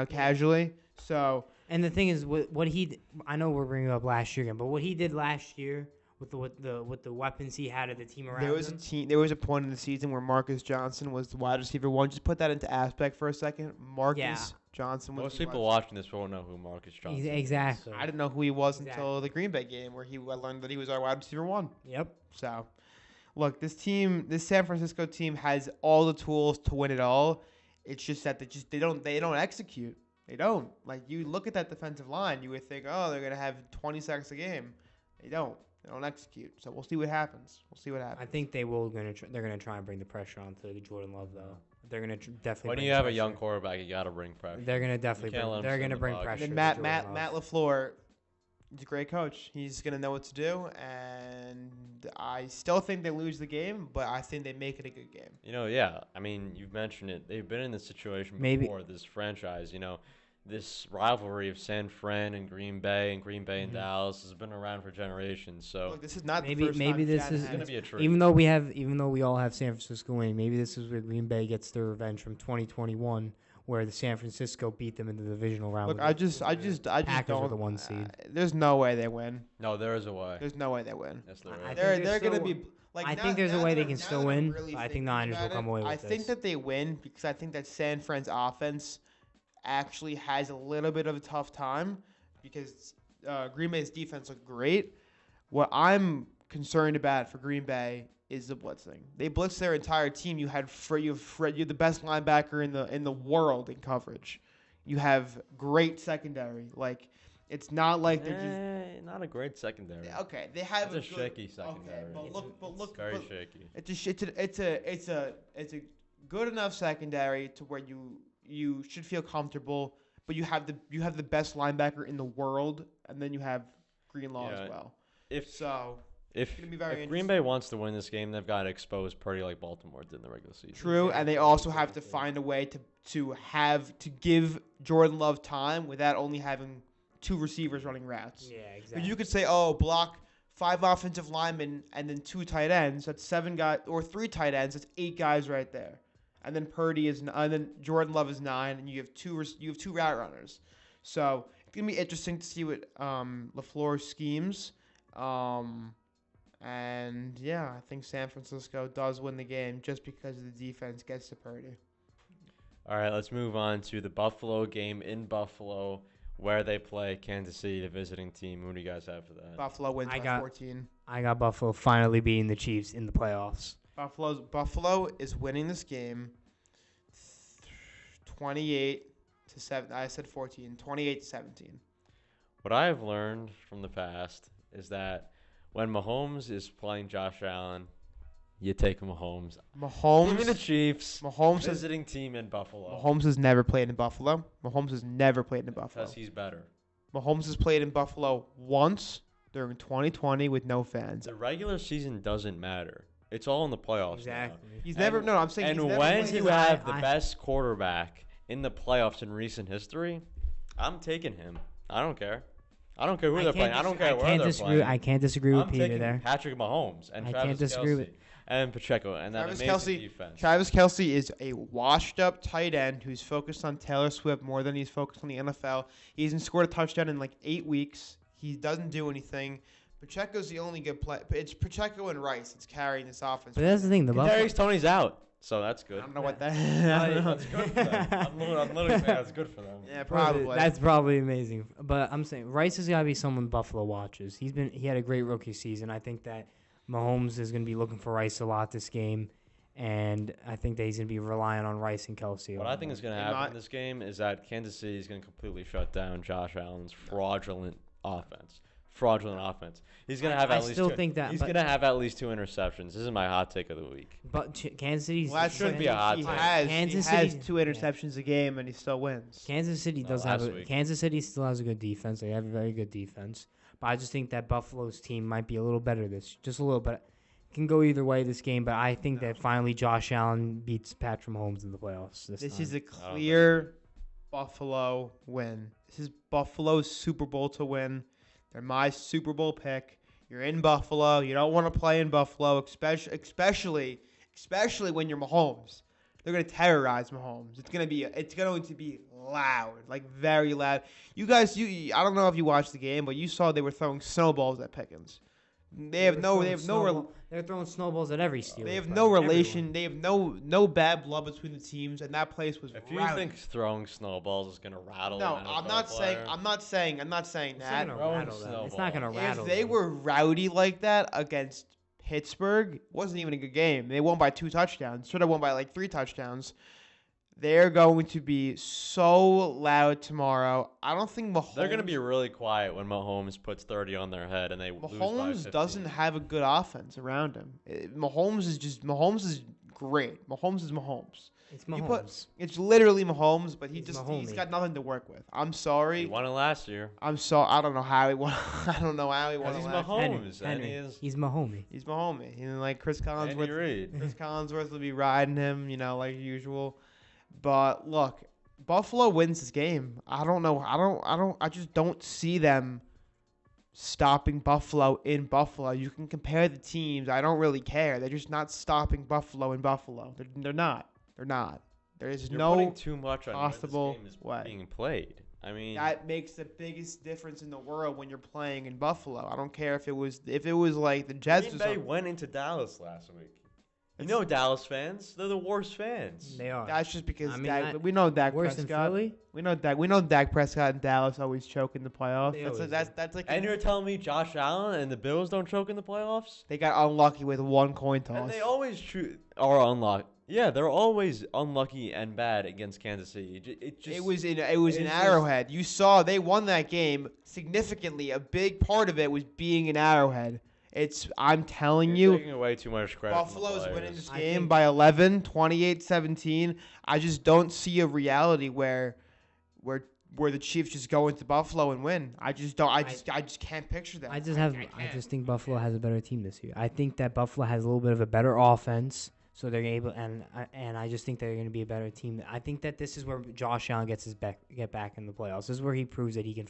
[SPEAKER 3] Casually. So
[SPEAKER 2] And the thing is, what he, I know we're bringing up last year again, but what he did last year with the weapons he had of the team around him.
[SPEAKER 3] there was a point in the season where Marcus Johnson was the wide receiver one. Just put that into aspect for a second. Marcus
[SPEAKER 2] Yeah.
[SPEAKER 3] Johnson was.
[SPEAKER 1] Most
[SPEAKER 3] the
[SPEAKER 1] people
[SPEAKER 3] wide-
[SPEAKER 1] watching this won't know who Marcus Johnson is.
[SPEAKER 2] Exactly.
[SPEAKER 3] I didn't know who he was
[SPEAKER 2] Exactly.
[SPEAKER 3] until the Green Bay game where I learned that he was our wide receiver one.
[SPEAKER 2] Yep.
[SPEAKER 3] So, look, this San Francisco team has all the tools to win it all. It's just that they don't execute. They don't. Like, you look at that defensive line, you would think, oh, they're gonna have 20 sacks a game. They don't. They don't execute. So we'll see what happens.
[SPEAKER 2] I think they're gonna try and bring the pressure onto Jordan Love though. They're gonna definitely.
[SPEAKER 1] When
[SPEAKER 2] bring
[SPEAKER 1] you have a
[SPEAKER 2] pressure.
[SPEAKER 1] young quarterback, you got to bring pressure.
[SPEAKER 2] They're gonna definitely.
[SPEAKER 1] can't let 'em
[SPEAKER 2] They're
[SPEAKER 1] sit in
[SPEAKER 2] gonna
[SPEAKER 1] the
[SPEAKER 2] bring
[SPEAKER 1] pocket.
[SPEAKER 2] pressure.
[SPEAKER 3] And
[SPEAKER 2] to
[SPEAKER 3] Matt
[SPEAKER 2] Jordan Love.
[SPEAKER 3] LaFleur, he's a great coach. He's gonna know what to do, and I still think they lose the game, but I think they make it a good game.
[SPEAKER 1] Yeah. I mean, you've mentioned it. They've been in this situation
[SPEAKER 2] Maybe-
[SPEAKER 1] before. This franchise, this rivalry of San Fran and Green Bay and Dallas has been around for generations. So
[SPEAKER 3] Look, this is not
[SPEAKER 2] Maybe
[SPEAKER 3] the first time
[SPEAKER 2] this
[SPEAKER 3] Jan
[SPEAKER 2] is
[SPEAKER 3] had
[SPEAKER 1] going to
[SPEAKER 3] it.
[SPEAKER 1] be a treat.
[SPEAKER 2] even though we all have San Francisco winning, maybe this is where Green Bay gets their revenge from 2021, where the San Francisco beat them in the divisional round.
[SPEAKER 3] Look,
[SPEAKER 2] with
[SPEAKER 3] I
[SPEAKER 2] the-
[SPEAKER 3] just
[SPEAKER 2] Packers
[SPEAKER 3] don't.
[SPEAKER 2] are the 1 seed.
[SPEAKER 3] There's no way they win.
[SPEAKER 1] No, there is a way.
[SPEAKER 3] There's no way they win.
[SPEAKER 1] Yes, there
[SPEAKER 2] I
[SPEAKER 1] is.
[SPEAKER 2] think
[SPEAKER 3] They're
[SPEAKER 2] they're
[SPEAKER 3] gonna
[SPEAKER 2] still-
[SPEAKER 3] be like.
[SPEAKER 2] I
[SPEAKER 3] now-
[SPEAKER 2] think there's a
[SPEAKER 3] now
[SPEAKER 2] way
[SPEAKER 3] that
[SPEAKER 2] they
[SPEAKER 3] I'm-
[SPEAKER 2] can
[SPEAKER 3] now
[SPEAKER 2] still
[SPEAKER 3] that I'm
[SPEAKER 2] win,
[SPEAKER 3] really
[SPEAKER 2] but I think
[SPEAKER 3] thinking
[SPEAKER 2] the Niners will
[SPEAKER 3] about
[SPEAKER 2] come
[SPEAKER 3] it,
[SPEAKER 2] away with
[SPEAKER 3] I
[SPEAKER 2] this.
[SPEAKER 3] think that they win because I think that San Fran's offense actually has a little bit of a tough time because Green Bay's defense looked great. What I'm concerned about for Green Bay is the blitzing. They blitzed their entire team. You have you're the best linebacker in the world in coverage. You have great secondary. Like it's not like they're just
[SPEAKER 1] Not a great secondary.
[SPEAKER 3] okay. They have
[SPEAKER 1] It's a
[SPEAKER 3] good,
[SPEAKER 1] shaky secondary.
[SPEAKER 3] Okay, but look,
[SPEAKER 1] Very
[SPEAKER 3] but
[SPEAKER 1] shaky.
[SPEAKER 3] it's a good enough secondary to where you should feel comfortable, but you have the best linebacker in the world, and then you have Greenlaw
[SPEAKER 1] Yeah.
[SPEAKER 3] as well.
[SPEAKER 1] If
[SPEAKER 3] It's gonna be very
[SPEAKER 1] if Green Bay wants to win this game, they've got to expose Purdy like Baltimore did in the regular season.
[SPEAKER 3] True, and they also have to find a way to give Jordan Love time without only having two receivers running routes.
[SPEAKER 2] Yeah,
[SPEAKER 3] But
[SPEAKER 2] exactly.
[SPEAKER 3] you could say, oh, block 5 offensive linemen and then 2 tight ends. That's 7 guys, or 3 tight ends. That's 8 guys right there. And then and then Jordan Love is 9, and you have two route runners. So it's gonna be interesting to see what LaFleur schemes. And yeah, I think San Francisco does win the game just because the defense gets to Purdy.
[SPEAKER 1] All right, let's move on to the Buffalo game in Buffalo, where they play Kansas City, the visiting team. Who do you guys have for that?
[SPEAKER 3] Buffalo wins
[SPEAKER 2] I
[SPEAKER 3] by
[SPEAKER 2] got-
[SPEAKER 3] 14.
[SPEAKER 2] I got Buffalo finally beating the Chiefs in the playoffs.
[SPEAKER 3] Buffalo is winning this game 28-7. I said 14. 28-17.
[SPEAKER 1] What I have learned from the past is that when Mahomes is playing Josh Allen, you take Mahomes. Even the Chiefs,
[SPEAKER 3] Mahomes has
[SPEAKER 1] visiting team in Buffalo.
[SPEAKER 3] Mahomes has never played in Buffalo. Mahomes has never played in Buffalo.
[SPEAKER 1] Because he's better.
[SPEAKER 3] Mahomes has played in Buffalo once during 2020 with no fans.
[SPEAKER 1] The regular season doesn't matter. It's all in the playoffs
[SPEAKER 2] Exactly.
[SPEAKER 3] He's
[SPEAKER 1] And-
[SPEAKER 3] never. No, I'm saying.
[SPEAKER 1] And
[SPEAKER 3] he's never
[SPEAKER 1] when
[SPEAKER 3] played
[SPEAKER 1] you
[SPEAKER 3] in-
[SPEAKER 1] have the
[SPEAKER 2] I-
[SPEAKER 1] best quarterback in the playoffs in recent history, I'm taking him. I don't care. I don't care who they're playing. I don't care where they're playing.
[SPEAKER 2] I can't disagree with
[SPEAKER 1] I'm
[SPEAKER 2] Peter
[SPEAKER 1] taking
[SPEAKER 2] there.
[SPEAKER 1] Patrick Mahomes and
[SPEAKER 2] I
[SPEAKER 1] Travis
[SPEAKER 2] can't disagree
[SPEAKER 1] Kelce
[SPEAKER 2] with-
[SPEAKER 1] and Pacheco and that
[SPEAKER 3] Travis
[SPEAKER 1] amazing
[SPEAKER 3] Kelce.
[SPEAKER 1] defense.
[SPEAKER 3] Travis Kelce is a washed-up tight end who's focused on Taylor Swift more than he's focused on the NFL. He hasn't scored a touchdown in like 8 weeks. He doesn't do anything. Pacheco's the only good play. It's Pacheco and Rice that's carrying this offense.
[SPEAKER 2] But that's the thing. The Buffalo.
[SPEAKER 1] Kadarius Tony's out, so that's
[SPEAKER 3] I
[SPEAKER 1] good.
[SPEAKER 3] don't know what that. I don't know.
[SPEAKER 1] That's good for them. I'm literally saying that's good for them.
[SPEAKER 3] Yeah, probably.
[SPEAKER 2] That's probably amazing. But I'm saying Rice has got to be someone Buffalo watches. He had a great rookie season. I think that Mahomes is going to be looking for Rice a lot this game, and I think that he's going to be relying on Rice and Kelsey.
[SPEAKER 1] What I think is going to
[SPEAKER 3] In
[SPEAKER 1] happen
[SPEAKER 3] my-
[SPEAKER 1] in this game is that Kansas City is going to completely shut down Josh Allen's fraudulent offense. He's going to have
[SPEAKER 2] I
[SPEAKER 1] at least
[SPEAKER 2] still
[SPEAKER 1] two,
[SPEAKER 2] think that,
[SPEAKER 1] he's
[SPEAKER 2] but-
[SPEAKER 1] going to have at least 2 interceptions. This is my hot take of the week.
[SPEAKER 2] But Kansas City's
[SPEAKER 3] Well, that
[SPEAKER 1] shouldn't be a hot
[SPEAKER 3] he
[SPEAKER 1] take.
[SPEAKER 3] has.
[SPEAKER 2] Kansas
[SPEAKER 3] he has
[SPEAKER 2] City-
[SPEAKER 3] 2 interceptions a game and he still wins.
[SPEAKER 2] Kansas City
[SPEAKER 1] No,
[SPEAKER 2] does have
[SPEAKER 1] last
[SPEAKER 2] a
[SPEAKER 1] week.
[SPEAKER 2] Kansas City still has a good defense. They have a very good defense. But I just think that Buffalo's team might be a little better just a little bit. It can go either way this game, but I think that finally Josh Allen beats Patrick Mahomes in the playoffs this
[SPEAKER 3] This
[SPEAKER 2] time.
[SPEAKER 3] is a
[SPEAKER 1] think
[SPEAKER 3] clear Buffalo win. This is Buffalo's Super Bowl to win. They're my Super Bowl pick. You're in Buffalo. You don't want to play in Buffalo, especially when you're Mahomes. They're going to terrorize Mahomes. It's going to be loud, like very loud. You guys, I don't know if you watched the game, but you saw they were throwing snowballs at Pickens. They're
[SPEAKER 2] throwing snowballs at every Steelers.
[SPEAKER 3] They have
[SPEAKER 2] player,
[SPEAKER 3] no
[SPEAKER 2] everyone.
[SPEAKER 3] relation. They have no bad blood between the teams, and that place was.
[SPEAKER 1] If you
[SPEAKER 3] rowdy.
[SPEAKER 1] think throwing snowballs is going to rattle
[SPEAKER 3] No,
[SPEAKER 1] an
[SPEAKER 3] I'm
[SPEAKER 1] NFL
[SPEAKER 3] not saying.
[SPEAKER 1] player,
[SPEAKER 3] I'm not saying
[SPEAKER 2] It's
[SPEAKER 3] that.
[SPEAKER 2] not
[SPEAKER 1] Throwing
[SPEAKER 2] gonna rattle them. It's not gonna
[SPEAKER 1] snowballs.
[SPEAKER 2] rattle
[SPEAKER 3] If they
[SPEAKER 2] them.
[SPEAKER 3] were rowdy like that against Pittsburgh, it wasn't even a good game. They won by 2 touchdowns. Should have won by like 3 touchdowns. They're going to be so loud tomorrow. I don't think Mahomes.
[SPEAKER 1] they're going to be really quiet when Mahomes puts 30 on their head and they lose by
[SPEAKER 3] Mahomes
[SPEAKER 1] 15.
[SPEAKER 3] doesn't have a good offense around him. Mahomes is great. Mahomes is Mahomes.
[SPEAKER 2] It's
[SPEAKER 3] You
[SPEAKER 2] Mahomes.
[SPEAKER 3] It's literally Mahomes, but he's
[SPEAKER 2] Mahomey.
[SPEAKER 3] got nothing to work with. I'm
[SPEAKER 1] He
[SPEAKER 3] sorry.
[SPEAKER 1] won it last year.
[SPEAKER 3] I don't know how he won. I don't know how he won.
[SPEAKER 1] Because
[SPEAKER 3] it
[SPEAKER 1] he's
[SPEAKER 3] last year.
[SPEAKER 1] Mahomes. And
[SPEAKER 2] Henry.
[SPEAKER 1] he is
[SPEAKER 2] He's Mahomey.
[SPEAKER 3] He's Mahomes. And like Chris
[SPEAKER 1] Andy
[SPEAKER 3] Collinsworth.
[SPEAKER 1] Reid.
[SPEAKER 3] Chris Collinsworth will be riding him, like usual. But look, Buffalo wins this game. I don't know. I just don't see them stopping Buffalo in Buffalo. You can compare the teams. I don't really care. They're just not stopping Buffalo in Buffalo. They're not. They're not. There is
[SPEAKER 1] You're
[SPEAKER 3] no
[SPEAKER 1] putting too much on
[SPEAKER 3] possible
[SPEAKER 1] when this game is
[SPEAKER 3] way.
[SPEAKER 1] being played. I mean,
[SPEAKER 3] that makes the biggest difference in the world when you're playing in Buffalo. I don't care if it was like the Jets
[SPEAKER 1] Green
[SPEAKER 3] or
[SPEAKER 1] Bay
[SPEAKER 3] something.
[SPEAKER 1] went into Dallas last week. You know Dallas fans? They're the worst fans.
[SPEAKER 2] They are.
[SPEAKER 3] That's just because
[SPEAKER 2] I mean,
[SPEAKER 3] we know Dak
[SPEAKER 2] worse than
[SPEAKER 3] Prescott.
[SPEAKER 2] Philly.
[SPEAKER 3] We know Dak Prescott and Dallas always choke in the playoffs.
[SPEAKER 2] They
[SPEAKER 3] That's
[SPEAKER 2] always
[SPEAKER 3] that's like
[SPEAKER 1] And you're telling me Josh Allen and the Bills don't choke in the playoffs?
[SPEAKER 3] they got unlucky with one coin toss.
[SPEAKER 1] And they always are unlucky. Yeah, they're always unlucky and bad against Kansas City.
[SPEAKER 3] It was in
[SPEAKER 1] it's
[SPEAKER 3] Arrowhead. You saw they won that game significantly. A big part of it was being in Arrowhead. I'm telling
[SPEAKER 1] You're
[SPEAKER 3] you,
[SPEAKER 1] taking away too much credit.
[SPEAKER 3] Buffalo's
[SPEAKER 1] from the
[SPEAKER 3] winning
[SPEAKER 1] players.
[SPEAKER 3] this
[SPEAKER 2] I
[SPEAKER 3] game
[SPEAKER 2] think-
[SPEAKER 3] by 11, 28-17. I just don't see a reality where the Chiefs just go into Buffalo and win. I just don't. I just can't picture that.
[SPEAKER 2] I
[SPEAKER 3] can't.
[SPEAKER 2] just think Buffalo has a better team this year. I think that Buffalo has a little bit of a better offense, so they're able and I just think they're going to be a better team. I think that this is where Josh Allen gets get back in the playoffs. This is where he proves that he can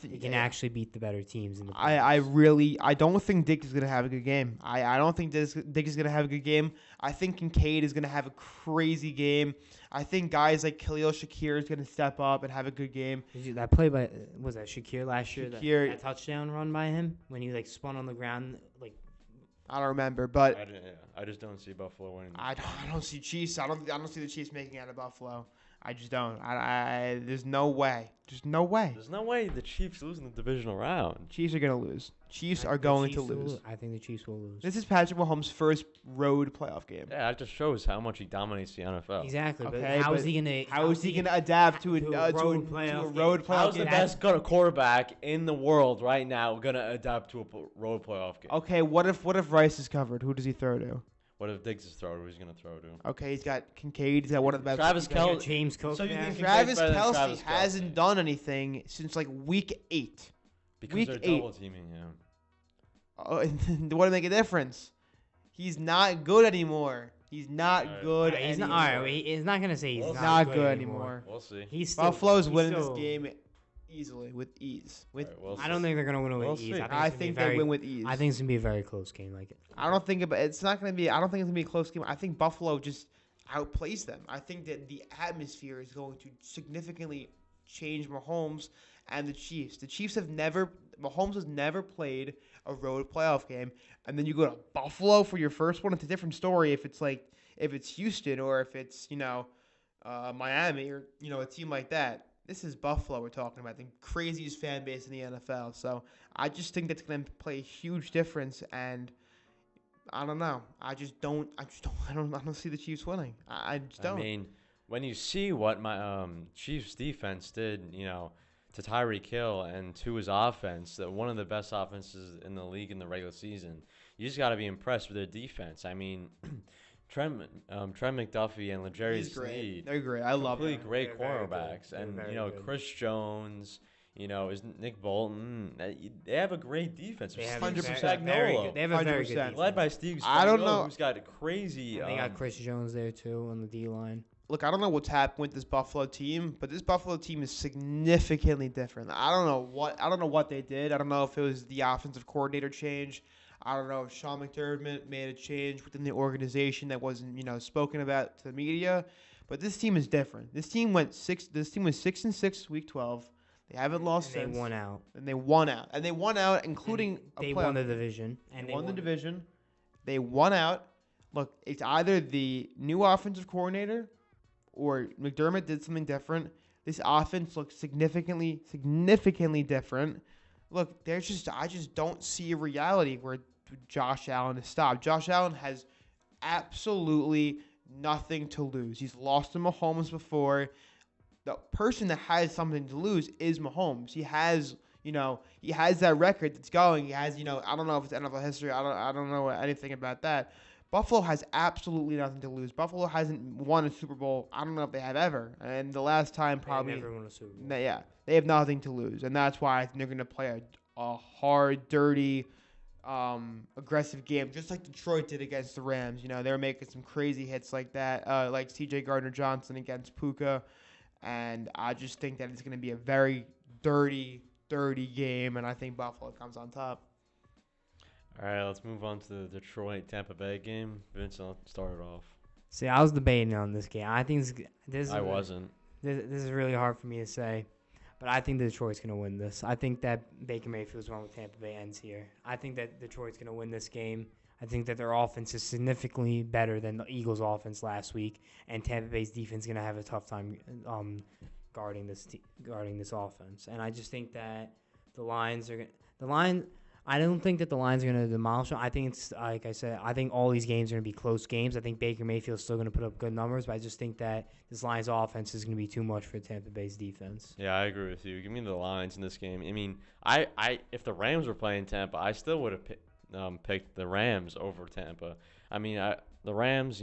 [SPEAKER 2] he can actually beat the better teams in the playoffs.
[SPEAKER 3] I don't think Dick is going to have a good game. I don't think Dick is going to have a good game. I think Kincaid is going to have a crazy game. I think guys like Khalil Shakir is going to step up and have a good game.
[SPEAKER 2] That play by was that Shakir last year?
[SPEAKER 3] Shakir-
[SPEAKER 2] That touchdown run by him when he spun on the ground
[SPEAKER 3] I don't remember, but
[SPEAKER 1] I just don't see Buffalo winning.
[SPEAKER 3] I don't see Chiefs. I don't see the Chiefs making it out of Buffalo. I just don't. There's no way. There's no way.
[SPEAKER 1] There's no way the Chiefs lose in the divisional round.
[SPEAKER 3] Chiefs are gonna lose. Chiefs
[SPEAKER 2] I
[SPEAKER 3] are
[SPEAKER 2] think the
[SPEAKER 3] going to
[SPEAKER 2] Chiefs will
[SPEAKER 3] lose.
[SPEAKER 2] I think the Chiefs will lose.
[SPEAKER 3] This is Patrick Mahomes' first road playoff game.
[SPEAKER 1] Yeah, it just shows how much he dominates the NFL.
[SPEAKER 2] Exactly.
[SPEAKER 3] Okay,
[SPEAKER 2] but how is
[SPEAKER 3] but
[SPEAKER 2] he gonna?
[SPEAKER 3] How is he gonna adapt to a road playoff
[SPEAKER 1] How's the
[SPEAKER 3] game?
[SPEAKER 1] best quarterback in the world right now gonna adapt to a road playoff game?
[SPEAKER 3] Okay, what if Rice is covered? Who does he throw to?
[SPEAKER 1] What if Diggs is throwing? Who's gonna throw to?
[SPEAKER 3] Okay, he's got Kincaid. He's got one of the best.
[SPEAKER 1] Travis Kelce.
[SPEAKER 2] James Cook.
[SPEAKER 1] So you
[SPEAKER 2] there.
[SPEAKER 1] think
[SPEAKER 3] Travis
[SPEAKER 1] better than
[SPEAKER 3] Kelce
[SPEAKER 1] Travis
[SPEAKER 3] hasn't
[SPEAKER 1] Kelce?
[SPEAKER 3] done anything since like week 8.
[SPEAKER 1] Because
[SPEAKER 3] Week
[SPEAKER 1] they're
[SPEAKER 3] 8.
[SPEAKER 1] double teaming him.
[SPEAKER 3] Oh, and what to make a difference? He's not good anymore. He's not
[SPEAKER 1] Alright.
[SPEAKER 3] good
[SPEAKER 2] Alright, he's not.
[SPEAKER 3] anymore.
[SPEAKER 2] All right, he's not gonna say he's
[SPEAKER 1] Well,
[SPEAKER 3] not
[SPEAKER 2] not
[SPEAKER 3] good
[SPEAKER 2] anymore.
[SPEAKER 3] anymore.
[SPEAKER 1] We'll see.
[SPEAKER 2] He's still,
[SPEAKER 3] Buffalo's
[SPEAKER 2] he's
[SPEAKER 3] winning
[SPEAKER 2] still-
[SPEAKER 3] this game easily, with ease.
[SPEAKER 1] Alright, we'll
[SPEAKER 2] I don't think they're gonna win it with
[SPEAKER 1] We'll
[SPEAKER 2] ease.
[SPEAKER 1] see.
[SPEAKER 3] I
[SPEAKER 2] it's gonna be
[SPEAKER 3] think
[SPEAKER 2] very-
[SPEAKER 3] they win with ease.
[SPEAKER 2] I think it's gonna be a very close game.
[SPEAKER 3] I don't think it's not going to be. I don't think it's going to be a close game. I think Buffalo just outplays them. I think that the atmosphere is going to significantly change Mahomes and the Chiefs. Mahomes has never played a road playoff game, and then you go to Buffalo for your first one. It's a different story if it's Houston or if it's Miami or a team like that. This is Buffalo we're talking about, the craziest fan base in the NFL. So I just think that's going to play a huge difference, and I don't know. I don't see the Chiefs winning. I just don't.
[SPEAKER 1] I mean, when you see what my Chiefs defense did, to Tyreek Hill and to his offense, that one of the best offenses in the league in the regular season, you just got to be impressed with their defense. I mean, Trent McDuffie and L'Jarius
[SPEAKER 3] He's great.
[SPEAKER 1] Sneed,
[SPEAKER 3] They're great. I love
[SPEAKER 1] completely
[SPEAKER 3] them.
[SPEAKER 1] great
[SPEAKER 2] They're very
[SPEAKER 1] cornerbacks,
[SPEAKER 2] good.
[SPEAKER 1] and
[SPEAKER 2] They're very good.
[SPEAKER 1] Chris Jones. Is Nick Bolton? They have a great defense.
[SPEAKER 2] They have
[SPEAKER 3] 100%.
[SPEAKER 2] very good. They have a very
[SPEAKER 3] 100%.
[SPEAKER 2] good defense.
[SPEAKER 1] Led by Steve
[SPEAKER 3] I don't
[SPEAKER 1] Spagnuolo,
[SPEAKER 3] know.
[SPEAKER 1] who's got a crazy.
[SPEAKER 2] And they got Chris Jones there too on the D line.
[SPEAKER 3] Look, I don't know what's happened with this Buffalo team, but this Buffalo team is significantly different. I don't know what they did. I don't know if it was the offensive coordinator change. I don't know if Sean McDermott made a change within the organization that wasn't, spoken about to the media. But this team is different. This team was 6-6 week 12. They haven't lost
[SPEAKER 2] And
[SPEAKER 3] since.
[SPEAKER 2] they won out.
[SPEAKER 3] And they won out. And they won out, including
[SPEAKER 2] They
[SPEAKER 3] a
[SPEAKER 2] won
[SPEAKER 3] playoff.
[SPEAKER 2] the division.
[SPEAKER 3] They won the division. They won out. Look, it's either the new offensive coordinator or McDermott did something different. This offense looks significantly different. Look, I just don't see a reality where Josh Allen is stopped. Josh Allen has absolutely nothing to lose. He's lost to Mahomes before. The person that has something to lose is Mahomes. He has that record that's going. He has, I don't know if it's NFL history. I don't know anything about that. Buffalo has absolutely nothing to lose. Buffalo hasn't won a Super Bowl. I don't know if they have ever. And the last time probably.
[SPEAKER 2] They never won a Super Bowl.
[SPEAKER 3] Yeah, they have nothing to lose. And that's why I think they're going to play a hard, dirty, aggressive game, just like Detroit did against the Rams. You know, they were making some crazy hits like that, like C.J. Gardner-Johnson against Puka. And I just think that it's going to be a very dirty game, and I think Buffalo comes on top.
[SPEAKER 1] All right, let's move on to the Detroit-Tampa Bay game. Vince, I'll start it off.
[SPEAKER 2] See, I was debating on this game. I think this.
[SPEAKER 1] I wasn't.
[SPEAKER 2] This is really hard for me to say, but I think Detroit's going to win this. I think that Baker Mayfield's one with Tampa Bay ends here. I think that Detroit's going to win this game. I think that their offense is significantly better than the Eagles' offense last week, and Tampa Bay's defense is going to have a tough time guarding this offense. And I just think that the Lions are I don't think that the Lions are going to demolish them. I think it's, like I said, I think all these games are going to be close games. I think Baker Mayfield's still going to put up good numbers, but I just think that this Lions offense is going to be too much for Tampa Bay's defense.
[SPEAKER 1] Yeah, I agree with you. Give me the Lions in this game. I mean, if the Rams were playing Tampa, I still would have picked the Rams over Tampa. I mean, the Rams,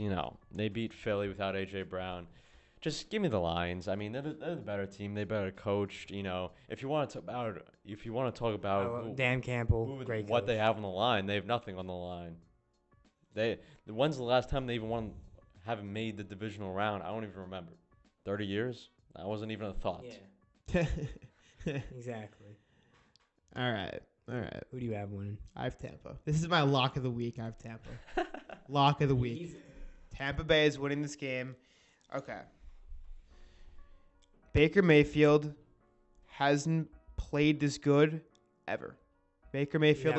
[SPEAKER 1] they beat Philly without A.J. Brown. Just give me the Lions. I mean, they're the better team. They better coached. If you want to talk about
[SPEAKER 2] Dan Campbell, great
[SPEAKER 1] what
[SPEAKER 2] coach.
[SPEAKER 1] they have on the line, they have nothing on the line. When's the last time they even haven't made the divisional round? I don't even remember. 30 years? That wasn't even a thought.
[SPEAKER 2] Yeah, exactly.
[SPEAKER 3] All right.
[SPEAKER 2] Who do you have winning?
[SPEAKER 3] I have Tampa. This is my lock of the week. I have Tampa. Lock of the week. Tampa Bay is winning this game. Okay. Baker Mayfield hasn't played this good ever. Baker Mayfield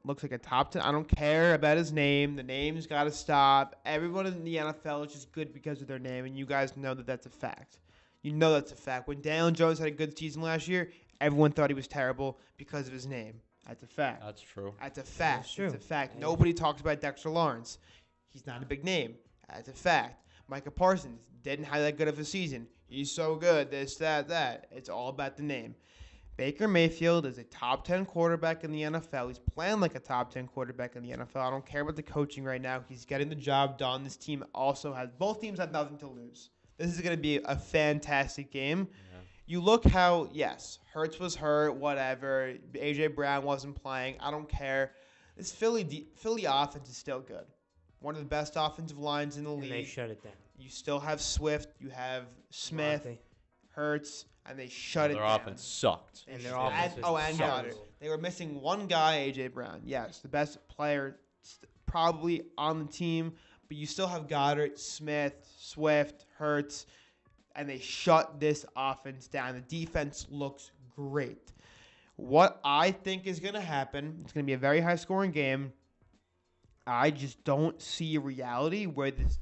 [SPEAKER 3] looks like a top 10. I don't care about his name. The name's got to stop. Everyone in the NFL is just good because of their name, and you guys know that that's a fact. You know that's a fact. When Daniel Jones had a good season last year, everyone thought he was terrible because of his name. That's a fact.
[SPEAKER 1] That's true.
[SPEAKER 3] That's a fact.
[SPEAKER 2] That's true.
[SPEAKER 3] It's a fact.
[SPEAKER 2] Yeah.
[SPEAKER 3] Nobody talks about Dexter Lawrence. He's not a big name. That's a fact. Micah Parsons didn't have that good of a season. He's so good. This, that. It's all about the name. Baker Mayfield is a top 10 quarterback in the NFL. He's playing like a top 10 quarterback in the NFL. I don't care about the coaching right now. He's getting the job done. This team both teams have nothing to lose. This is going to be a fantastic game. Yeah. You look how, yes, Hurts was hurt, whatever. A.J. Brown wasn't playing. I don't care. This Philly offense is still good. One of the best offensive lines in the league.
[SPEAKER 2] And they shut it down.
[SPEAKER 3] You still have Swift. You have Smith, Hurts, and they shut it down.
[SPEAKER 1] Their offense sucked.
[SPEAKER 2] And their offense
[SPEAKER 3] and Goddard. They were missing one guy, A.J. Brown. Yes, the best player probably on the team. But you still have Goddard, Smith, Swift, Hurts, and they shut this offense down. The defense looks great. What I think is going to happen, it's going to be a very high-scoring game. I just don't see a reality where this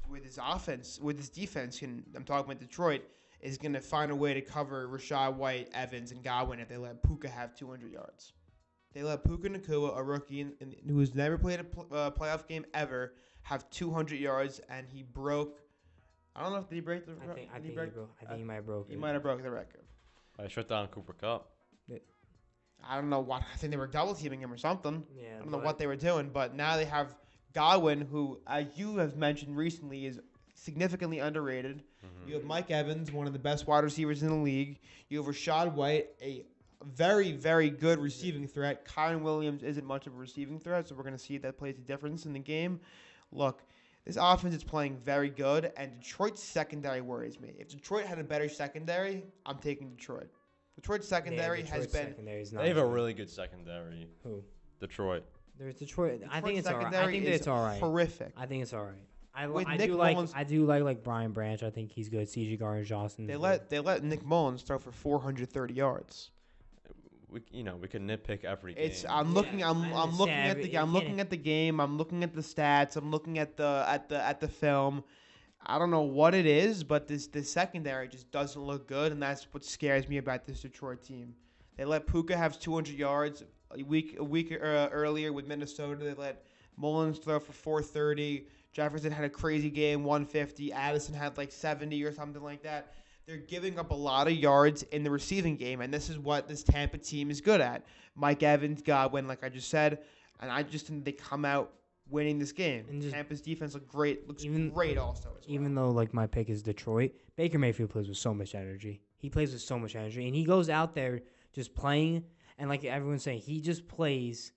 [SPEAKER 3] defense I'm talking about Detroit, is going to find a way to cover Rachaad White, Evans, and Godwin if they let Puka have 200 yards. They let Puka Nacua, a rookie who has never played a playoff game ever, have 200 yards, and he broke. I don't know if did he break the record.
[SPEAKER 2] I think he might have broke it.
[SPEAKER 3] He might have broke the record.
[SPEAKER 1] I shut down Cooper Kupp.
[SPEAKER 3] I don't know what. I think they were double teaming him or something.
[SPEAKER 2] Yeah,
[SPEAKER 3] I don't know what they were doing, but now they have Godwin, who, as you have mentioned recently, is significantly underrated. Mm-hmm. You have Mike Evans, one of the best wide receivers in the league. You have Rachaad White, a very, very good receiving threat. Kyron Williams isn't much of a receiving threat, so we're going to see that plays a difference in the game. Look, this offense is playing very good, and Detroit's secondary worries me. If Detroit had a better secondary, I'm taking Detroit. Detroit's secondary has been.
[SPEAKER 1] They have a really good secondary.
[SPEAKER 2] Who?
[SPEAKER 1] Detroit.
[SPEAKER 2] There's Detroit. I think it's all right.
[SPEAKER 3] I think
[SPEAKER 2] it's all right.
[SPEAKER 3] Horrific.
[SPEAKER 2] I think it's all right. I do like Brian Branch. I think he's good. C.J. Gardner-Johnson.
[SPEAKER 3] They let Nick Mullins throw for 430 yards.
[SPEAKER 1] We can nitpick every game.
[SPEAKER 3] I'm looking at the game. I'm looking at the stats. I'm looking at the film. I don't know what it is, but this secondary just doesn't look good, and that's what scares me about this Detroit team. They let Puka have 200 yards a week earlier with Minnesota. They let Mullins throw for 430. Jefferson had a crazy game, 150. Addison had like 70 or something like that. They're giving up a lot of yards in the receiving game, and this is what this Tampa team is good at. Mike Evans, Godwin, like I just said, and I just think they come out winning this game.
[SPEAKER 2] And just-
[SPEAKER 3] Tampa's defense looks great
[SPEAKER 2] Even-
[SPEAKER 3] also as well.
[SPEAKER 2] Even though like my pick is Detroit, Baker Mayfield plays with so much energy. He plays with so much energy, and he goes out there just playing, and like everyone's saying, he just plays.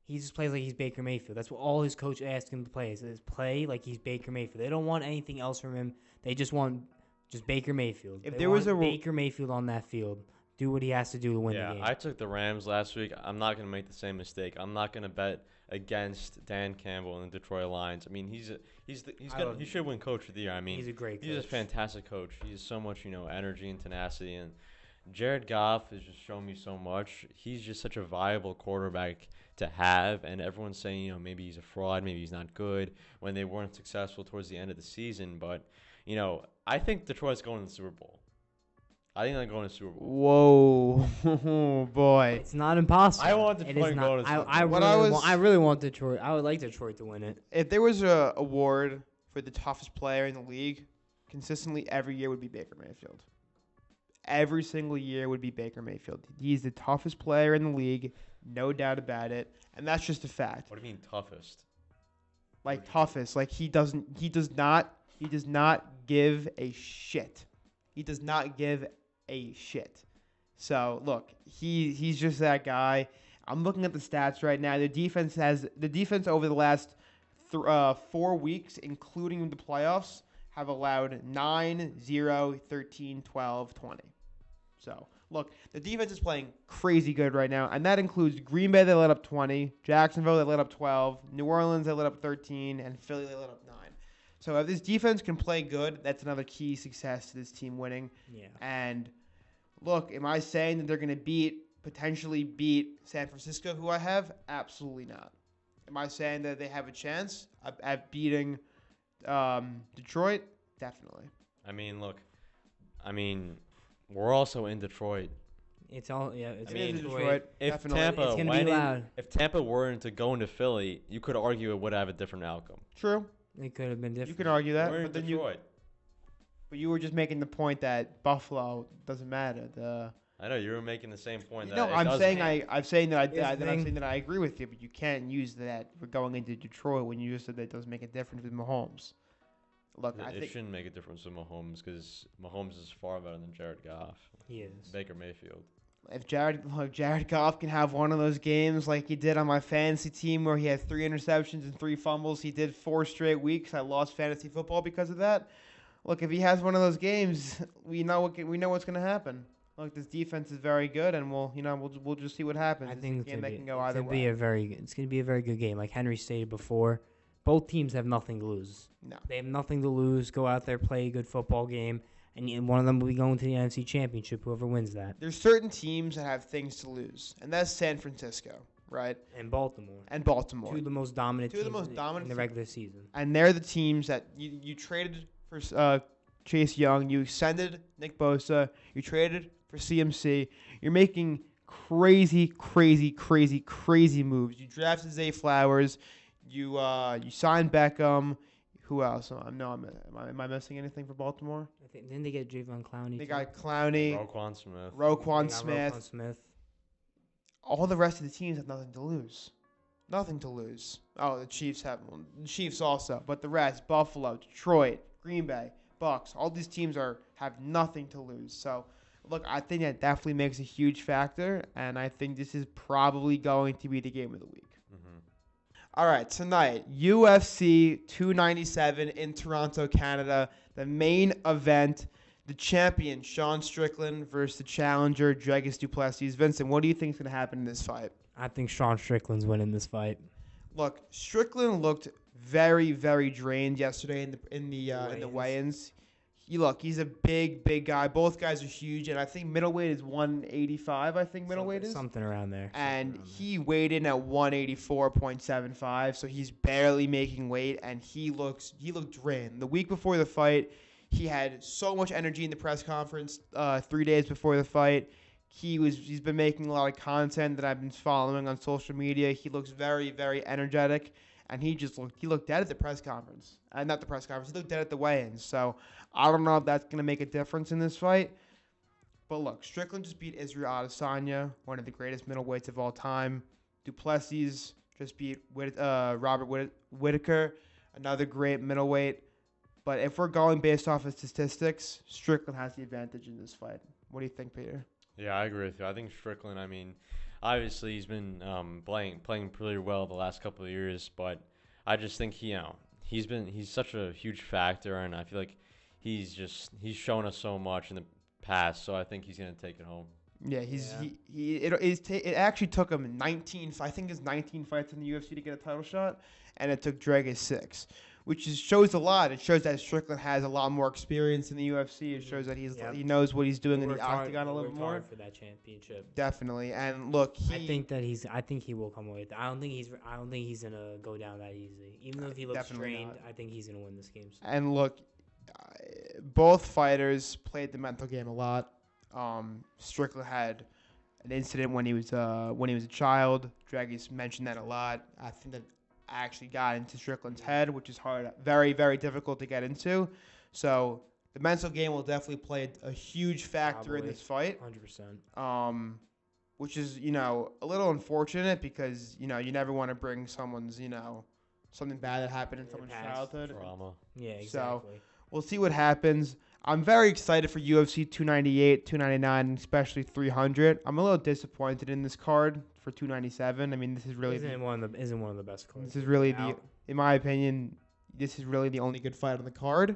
[SPEAKER 2] He just plays like he's Baker Mayfield. That's what all his coach asked him to play. Is play like he's Baker Mayfield. They don't want anything else from him. They just want just Baker Mayfield.
[SPEAKER 3] If
[SPEAKER 2] They
[SPEAKER 3] there was
[SPEAKER 2] want
[SPEAKER 3] a
[SPEAKER 2] Baker Mayfield on that field, do what he has to do to win the game.
[SPEAKER 1] I took the Rams last week. I'm not going to make the same mistake. I'm not going to bet against Dan Campbell and the Detroit Lions. I mean, he should win Coach of the Year. I mean,
[SPEAKER 2] He's a great coach.
[SPEAKER 1] He's a fantastic coach. He has so much, energy and tenacity. And Jared Goff has just shown me so much. He's just such a viable quarterback to have. And everyone's saying, maybe he's a fraud, maybe he's not good when they weren't successful towards the end of the season. But, I think Detroit's going to the Super Bowl. I think they're going to the Super Bowl.
[SPEAKER 3] Whoa, boy.
[SPEAKER 2] It's not impossible.
[SPEAKER 1] I want
[SPEAKER 2] It
[SPEAKER 1] Detroit
[SPEAKER 2] is
[SPEAKER 1] to
[SPEAKER 2] not.
[SPEAKER 1] go to the Super Bowl.
[SPEAKER 2] I really want Detroit. I would like Detroit to win it.
[SPEAKER 3] If there was a award for the toughest player in the league, consistently every year would be Baker Mayfield. Every single year would be Baker Mayfield. He's the toughest player in the league, no doubt about it, and that's just a fact.
[SPEAKER 1] What do you mean toughest?
[SPEAKER 3] Like toughest, like he does not give a shit. He does not give a shit. So look, he's just that guy. I'm looking at the stats right now. The defense over the last 4 weeks, including the playoffs, have allowed 9, 0, 13, 12, 20. So look, the defense is playing crazy good right now, and that includes Green Bay. They let up 20, Jacksonville they let up 12, New Orleans they let up 13, and Philly they let up 9. So if this defense can play good, that's another key success to this team winning.
[SPEAKER 2] Yeah.
[SPEAKER 3] And look, am I saying that they're going to potentially beat San Francisco, who I have? Absolutely not. Am I saying that they have a chance at beating Detroit? Definitely.
[SPEAKER 1] I mean, look. We're also in Detroit.
[SPEAKER 2] It's all It's
[SPEAKER 3] in
[SPEAKER 2] Detroit.
[SPEAKER 3] Detroit.
[SPEAKER 1] If
[SPEAKER 3] Definitely.
[SPEAKER 2] It's gonna be loud.
[SPEAKER 1] If Tampa weren't to go into Philly, you could argue it would have a different outcome.
[SPEAKER 3] True.
[SPEAKER 2] It could have been different.
[SPEAKER 3] You can argue that,
[SPEAKER 1] We're in
[SPEAKER 3] but then
[SPEAKER 1] Detroit.
[SPEAKER 3] you were just making the point that Buffalo doesn't matter.
[SPEAKER 1] I know you were making the same point.
[SPEAKER 3] I'm saying that
[SPEAKER 2] Here's the thing.
[SPEAKER 3] I agree with you, but you can't use that for going into Detroit when you just said that it doesn't make a difference with Mahomes. Look, I
[SPEAKER 1] It
[SPEAKER 3] think
[SPEAKER 1] shouldn't make a difference with Mahomes because Mahomes is far better than Jared Goff.
[SPEAKER 2] He is.
[SPEAKER 1] Baker Mayfield.
[SPEAKER 3] if Jared Goff can have one of those games like he did on my fantasy team where he had 3 interceptions and 3 fumbles, he did 4 straight weeks. I lost fantasy football because of that. Look, if he has one of those games, we know what's going to happen. Look, this defense is very good, and we'll just see what happens.
[SPEAKER 2] I think
[SPEAKER 3] it's a game that can go either way.
[SPEAKER 2] It's going to be a very good game. Like Henry stated before, both teams have nothing to lose.
[SPEAKER 3] No.
[SPEAKER 2] They have nothing to lose. Go out there, play a good football game, and one of them will be going to the NFC Championship, whoever wins that.
[SPEAKER 3] There's certain teams that have things to lose, and that's San Francisco, right?
[SPEAKER 2] And Baltimore.
[SPEAKER 3] And Baltimore.
[SPEAKER 2] Two of the most dominant
[SPEAKER 3] Two of the
[SPEAKER 2] teams
[SPEAKER 3] most dominant
[SPEAKER 2] in the
[SPEAKER 3] teams.
[SPEAKER 2] regular season.
[SPEAKER 3] And they're the teams that you traded for Chase Young. You extended Nick Bosa. You traded for CMC. You're making crazy moves. You drafted Zay Flowers. You signed Beckham. Who else? Am I missing anything for Baltimore?
[SPEAKER 2] Didn't they get Javon Clowney?
[SPEAKER 3] They
[SPEAKER 2] too?
[SPEAKER 3] got Clowney,
[SPEAKER 1] Roquan Smith.
[SPEAKER 3] Roquan
[SPEAKER 2] They got
[SPEAKER 3] Smith.
[SPEAKER 2] Roquan Smith.
[SPEAKER 3] All the rest of the teams have nothing to lose. Nothing to lose. Oh, the Chiefs have one. The Chiefs also, but the rest: Buffalo, Detroit, Green Bay, Bucks. All these teams have nothing to lose. So, look, I think that definitely makes a huge factor, and I think this is probably going to be the game of the week.
[SPEAKER 1] Mm-hmm.
[SPEAKER 3] All right, tonight, UFC 297 in Toronto, Canada. The main event, the champion, Sean Strickland versus the challenger, Dragos Duplessis. Vincent, what do you think is going to happen in this fight?
[SPEAKER 2] I think Sean Strickland's winning this fight.
[SPEAKER 3] Look, Strickland looked very, very drained yesterday in the weigh-ins. He's a big guy. Both guys are huge, and I think middleweight is 185. I think middleweight is
[SPEAKER 2] something around there.
[SPEAKER 3] And he weighed in at 184.75, so he's barely making weight, and he looked drained. The week before the fight, he had so much energy in the press conference. 3 days before the fight, he's been making a lot of content that I've been following on social media. He looks very, very energetic, and he looked dead at the press conference. Not the press conference. He looked dead at the weigh-ins. So I don't know if that's going to make a difference in this fight. But look, Strickland just beat Israel Adesanya, one of the greatest middleweights of all time. Duplessis just beat Robert Whitaker, another great middleweight. But if we're going based off of statistics, Strickland has the advantage in this fight. What do you think, Peter?
[SPEAKER 1] Yeah, I agree with you. I think Strickland, I mean, obviously he's been playing pretty well the last couple of years, but I just think he's such a huge factor, and I feel like he's shown us so much in the past, so I think he's gonna take it home.
[SPEAKER 3] Yeah, it actually took him 19. I think it's 19 fights in the UFC to get a title shot, and it took Dragus 6, which shows a lot. It shows that Strickland has a lot more experience in the UFC. It shows that he knows what he's doing in the octagon a little bit more.
[SPEAKER 2] Hard for that championship.
[SPEAKER 3] Definitely, and look,
[SPEAKER 2] I think he will come away with it. I don't think he's gonna go down that easy. Even though if he looks strained, I think he's gonna win this game.
[SPEAKER 3] And look, both fighters played the mental game a lot. Strickland had an incident when he was a child. Dragus mentioned that a lot. I think that actually got into Strickland's head, which is hard, very, very difficult to get into. So the mental game will definitely play a huge factor in this fight.
[SPEAKER 2] 100%.
[SPEAKER 3] Which is, a little unfortunate because, you never want to bring someone's, something bad that happened in someone's childhood.
[SPEAKER 1] Drama.
[SPEAKER 2] Yeah, exactly.
[SPEAKER 3] So we'll see what happens. I'm very excited for UFC 298, 299, and especially 300. I'm a little disappointed in this card for 297. I mean, this is really
[SPEAKER 2] isn't one of the best cards.
[SPEAKER 3] This is really in my opinion, this is really the only good fight on the card.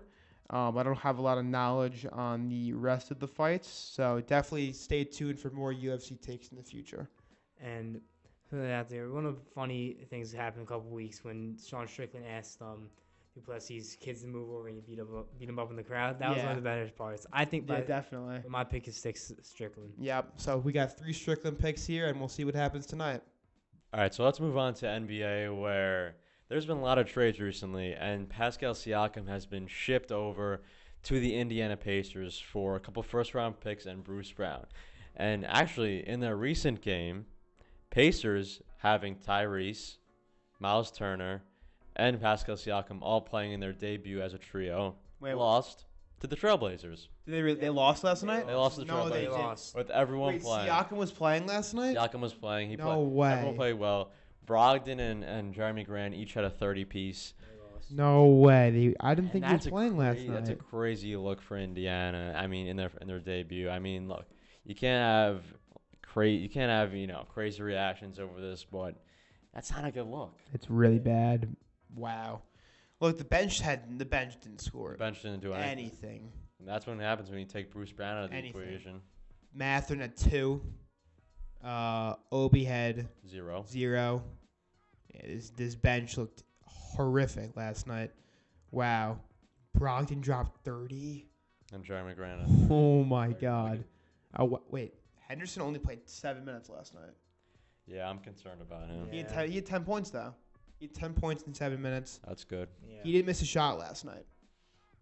[SPEAKER 3] I don't have a lot of knowledge on the rest of the fights, so definitely stay tuned for more UFC takes in the future.
[SPEAKER 2] And put that out there, one of the funny things that happened a couple weeks when Sean Strickland asked Duplessis kids to move over and you beat him up in the crowd. That was one of the better parts. I think.
[SPEAKER 3] Definitely.
[SPEAKER 2] My pick is Strickland.
[SPEAKER 3] Yep. So we got 3 Strickland picks here, and we'll see what happens tonight.
[SPEAKER 1] All right, so let's move on to NBA, where there's been a lot of trades recently, and Pascal Siakam has been shipped over to the Indiana Pacers for a couple first-round picks and Bruce Brown. And actually, in their recent game, Pacers having Tyrese, Miles Turner, and Pascal Siakam all playing in their debut as a trio, lost to the Trailblazers.
[SPEAKER 3] They lost last night?
[SPEAKER 1] They lost to the Trailblazers.
[SPEAKER 2] They lost.
[SPEAKER 1] With everyone playing.
[SPEAKER 3] Siakam was playing last night?
[SPEAKER 1] Siakam was playing.
[SPEAKER 3] No way.
[SPEAKER 1] Everyone played well. Brogdon and Jeremy Grant each had a 30-piece.
[SPEAKER 3] No way. I didn't think he was
[SPEAKER 1] That's
[SPEAKER 3] playing last night.
[SPEAKER 1] That's a crazy look for Indiana. I mean, in their debut. I mean, look, you can't have crazy reactions over this, but that's not a good look.
[SPEAKER 3] It's really bad. Wow. Look, the bench didn't score.
[SPEAKER 1] The bench didn't do
[SPEAKER 3] anything.
[SPEAKER 1] And that's what happens when you take Bruce Brown out of the equation.
[SPEAKER 3] Mathurin had 2. Obi had
[SPEAKER 1] 0.
[SPEAKER 3] Yeah, this bench looked horrific last night. Wow. Brogdon dropped 30.
[SPEAKER 1] And Jeremy Grant.
[SPEAKER 3] Oh my God. Wait. Henderson only played 7 minutes last night.
[SPEAKER 1] Yeah, I'm concerned about him.
[SPEAKER 3] Yeah. He had 10 points though. He had 10 points in 7 minutes.
[SPEAKER 1] That's good.
[SPEAKER 2] Yeah.
[SPEAKER 3] He didn't miss a shot last night.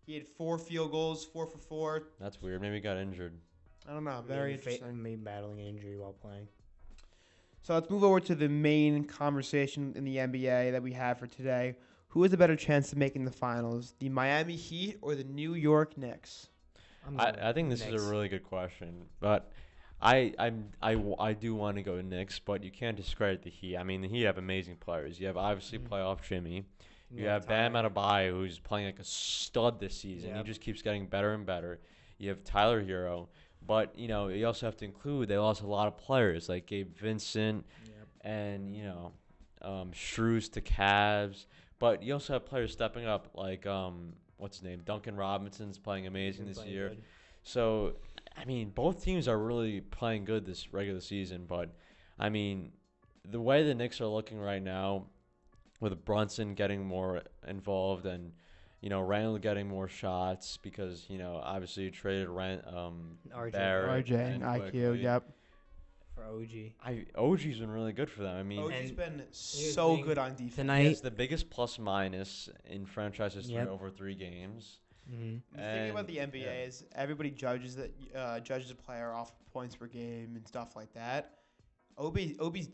[SPEAKER 3] He had 4 field goals, 4 for 4.
[SPEAKER 1] That's weird. Maybe he got injured.
[SPEAKER 3] I don't know. Very interesting.
[SPEAKER 2] Maybe battling an injury while playing.
[SPEAKER 3] So let's move over to the main conversation in the NBA that we have for today. Who has a better chance of making the finals, the Miami Heat or the New York Knicks?
[SPEAKER 1] I think this is a really good question, but I do want to go Knicks, but you can't discredit the Heat. I mean, the Heat have amazing players. You have obviously playoff Jimmy. You have Bam Adebayo, who's playing like a stud this season. He just keeps getting better and better. You have Tyler Hero. But, you also have to include they lost a lot of players like Gabe Vincent and, Shrews to Cavs. But you also have players stepping up like, what's his name? Duncan Robinson's playing amazing this year.
[SPEAKER 2] Good.
[SPEAKER 1] So, I mean, both teams are really playing good this regular season. But, I mean, the way the Knicks are looking right now with Brunson getting more involved and, Randall getting more shots because, obviously you traded Barrett
[SPEAKER 3] RJ and IQ, yep.
[SPEAKER 2] For OG.
[SPEAKER 1] OG's been really good for them. I mean,
[SPEAKER 3] OG's been so good on defense.
[SPEAKER 2] Tonight,
[SPEAKER 1] it's the biggest plus-minus in franchise history over 3 games.
[SPEAKER 2] Mm-hmm.
[SPEAKER 3] The thing about the NBA is everybody judges a player off points per game and stuff like that. OG's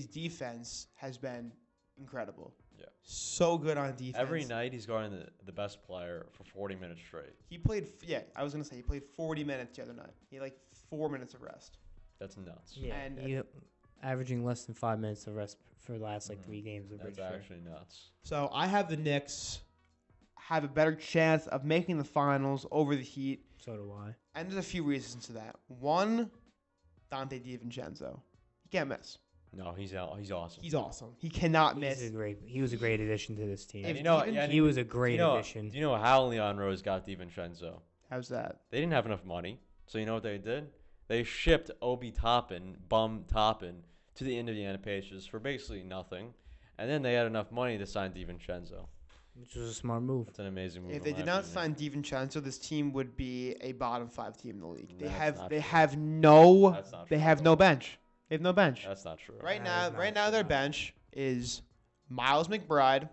[SPEAKER 3] defense has been incredible. Yeah. So good on defense.
[SPEAKER 1] Every night he's guarding the best player for 40 minutes straight.
[SPEAKER 3] He played 40 minutes the other night. He had like 4 minutes of rest.
[SPEAKER 1] That's nuts.
[SPEAKER 2] Yeah.
[SPEAKER 3] And
[SPEAKER 2] averaging less than 5 minutes of rest for the last 3 games. I'm
[SPEAKER 1] That's
[SPEAKER 2] pretty sure.
[SPEAKER 1] actually nuts.
[SPEAKER 3] So I have the Knicks have a better chance of making the finals over the Heat,
[SPEAKER 2] So do I.
[SPEAKER 3] and there's a few reasons to that. One, Dante DiVincenzo. He can't miss.
[SPEAKER 1] No, he's awesome.
[SPEAKER 3] He's awesome. He cannot miss.
[SPEAKER 2] He was a great addition to this team.
[SPEAKER 3] If
[SPEAKER 1] you know,
[SPEAKER 3] Steven-
[SPEAKER 1] yeah,
[SPEAKER 2] He was a great
[SPEAKER 1] do
[SPEAKER 2] addition.
[SPEAKER 1] you know how Leon Rose got DiVincenzo?
[SPEAKER 3] How's that?
[SPEAKER 1] They didn't have enough money, so you know what they did? They shipped Obi Toppin, Bum Toppin, to the Indiana Pacers for basically nothing, and then they had enough money to sign DiVincenzo.
[SPEAKER 2] Which was a smart move.
[SPEAKER 1] That's an amazing move.
[SPEAKER 3] If they
[SPEAKER 1] in
[SPEAKER 3] did
[SPEAKER 1] my
[SPEAKER 3] not
[SPEAKER 1] opinion.
[SPEAKER 3] sign DiVincenzo, this team would be a bottom 5 team in the league. They
[SPEAKER 1] That's
[SPEAKER 3] have
[SPEAKER 1] not
[SPEAKER 3] they
[SPEAKER 1] true.
[SPEAKER 3] have no
[SPEAKER 1] That's not
[SPEAKER 3] they
[SPEAKER 1] true
[SPEAKER 3] have
[SPEAKER 1] at
[SPEAKER 3] no
[SPEAKER 1] all.
[SPEAKER 3] bench. They have no bench.
[SPEAKER 1] That's not true.
[SPEAKER 3] Right
[SPEAKER 2] That is
[SPEAKER 3] now,
[SPEAKER 2] not
[SPEAKER 3] right now
[SPEAKER 2] true.
[SPEAKER 3] their bench is Miles McBride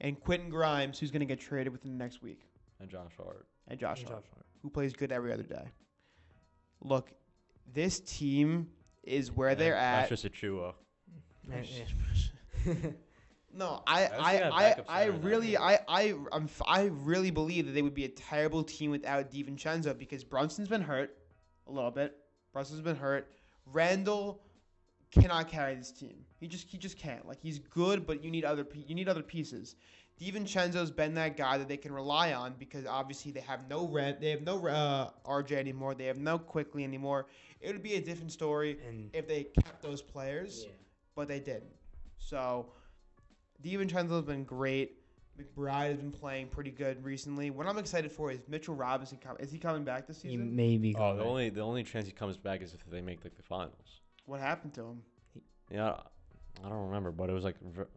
[SPEAKER 3] and Quentin Grimes, who's going to get traded within the next week,
[SPEAKER 1] And Josh Hart.
[SPEAKER 3] and Josh
[SPEAKER 2] Josh
[SPEAKER 3] Hart,
[SPEAKER 2] Hart.
[SPEAKER 3] who plays good every other day. Look, this team is where
[SPEAKER 1] And
[SPEAKER 3] they're at.
[SPEAKER 1] Precious Achua.
[SPEAKER 3] No,
[SPEAKER 1] I think that backup
[SPEAKER 3] I
[SPEAKER 1] center is
[SPEAKER 3] really,
[SPEAKER 1] not
[SPEAKER 3] I really believe that they would be a terrible team without DiVincenzo because Brunson's been hurt a little bit. Brunson's been hurt. Randall cannot carry this team. He just can't. Like he's good, but you need other pieces. DiVincenzo's been that guy that they can rely on because obviously they have no RJ anymore. They have no Quickly anymore. It would be a different story
[SPEAKER 2] And
[SPEAKER 3] if they kept those players, but they didn't. So DiVincenzo's been great. McBride has been playing pretty good recently. What I'm excited for is Mitchell Robinson. Is he coming back this
[SPEAKER 2] he
[SPEAKER 3] season?
[SPEAKER 2] may be
[SPEAKER 1] Oh,
[SPEAKER 2] going.
[SPEAKER 1] the only chance he comes back is if they make the finals.
[SPEAKER 3] What happened to him?
[SPEAKER 1] Yeah, I don't remember, but it was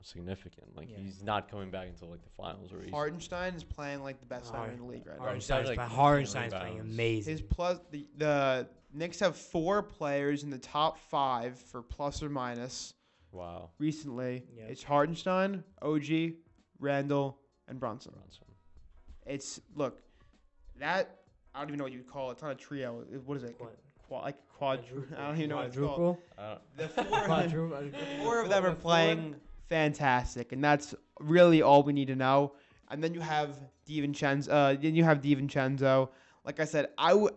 [SPEAKER 1] significant.
[SPEAKER 2] Yeah.
[SPEAKER 1] He's not coming back until the finals or
[SPEAKER 3] Hartenstein is playing like the best center in the league right now.
[SPEAKER 1] Hartenstein-
[SPEAKER 2] Hartenstein's
[SPEAKER 1] like,
[SPEAKER 2] playing
[SPEAKER 1] rebounds.
[SPEAKER 2] amazing.
[SPEAKER 3] His plus the Knicks have 4 players in the top 5 for plus or minus
[SPEAKER 1] Wow.
[SPEAKER 3] recently.
[SPEAKER 2] Yep.
[SPEAKER 3] It's Hartenstein, OG, Randall, and Brunson.
[SPEAKER 1] Brunson.
[SPEAKER 3] It's that I don't even know what you'd call it. It's not a trio. What is it?
[SPEAKER 2] What?
[SPEAKER 3] Quad. I don't even know what it's called.
[SPEAKER 2] Quadruple?
[SPEAKER 3] The
[SPEAKER 2] Quadruple?
[SPEAKER 3] four of them are playing fantastic, and that's really all we need to know. And then you have DiVincenzo. Like I said, I'm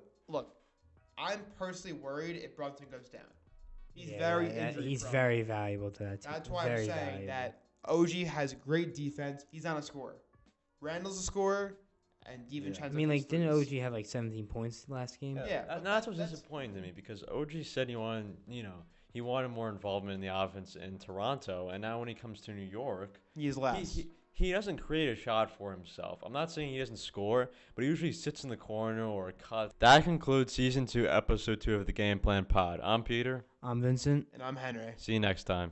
[SPEAKER 3] personally worried if Brunson goes down. He's very injury
[SPEAKER 2] He's
[SPEAKER 3] prone.
[SPEAKER 2] very valuable to that team.
[SPEAKER 3] That's why I'm
[SPEAKER 2] Very
[SPEAKER 3] saying
[SPEAKER 2] valuable.
[SPEAKER 3] that OG has great defense. He's not a scorer. Randall's a scorer, and DiVincenzo.
[SPEAKER 2] I mean,
[SPEAKER 3] hits
[SPEAKER 2] didn't
[SPEAKER 3] threes.
[SPEAKER 2] OG have 17 points last game?
[SPEAKER 3] Yeah,
[SPEAKER 1] That,
[SPEAKER 3] but
[SPEAKER 1] that's what's
[SPEAKER 3] that's-
[SPEAKER 1] disappointing to me because OG said he wanted more involvement in the offense in Toronto, and now when he comes to New York,
[SPEAKER 3] He's less.
[SPEAKER 1] he doesn't create a shot for himself. I'm not saying he doesn't score, but he usually sits in the corner or cuts. That concludes Season 2, Episode 2 of the Game Plan Pod. I'm Peter.
[SPEAKER 2] I'm Vincent.
[SPEAKER 3] And I'm Henry.
[SPEAKER 1] See you next time.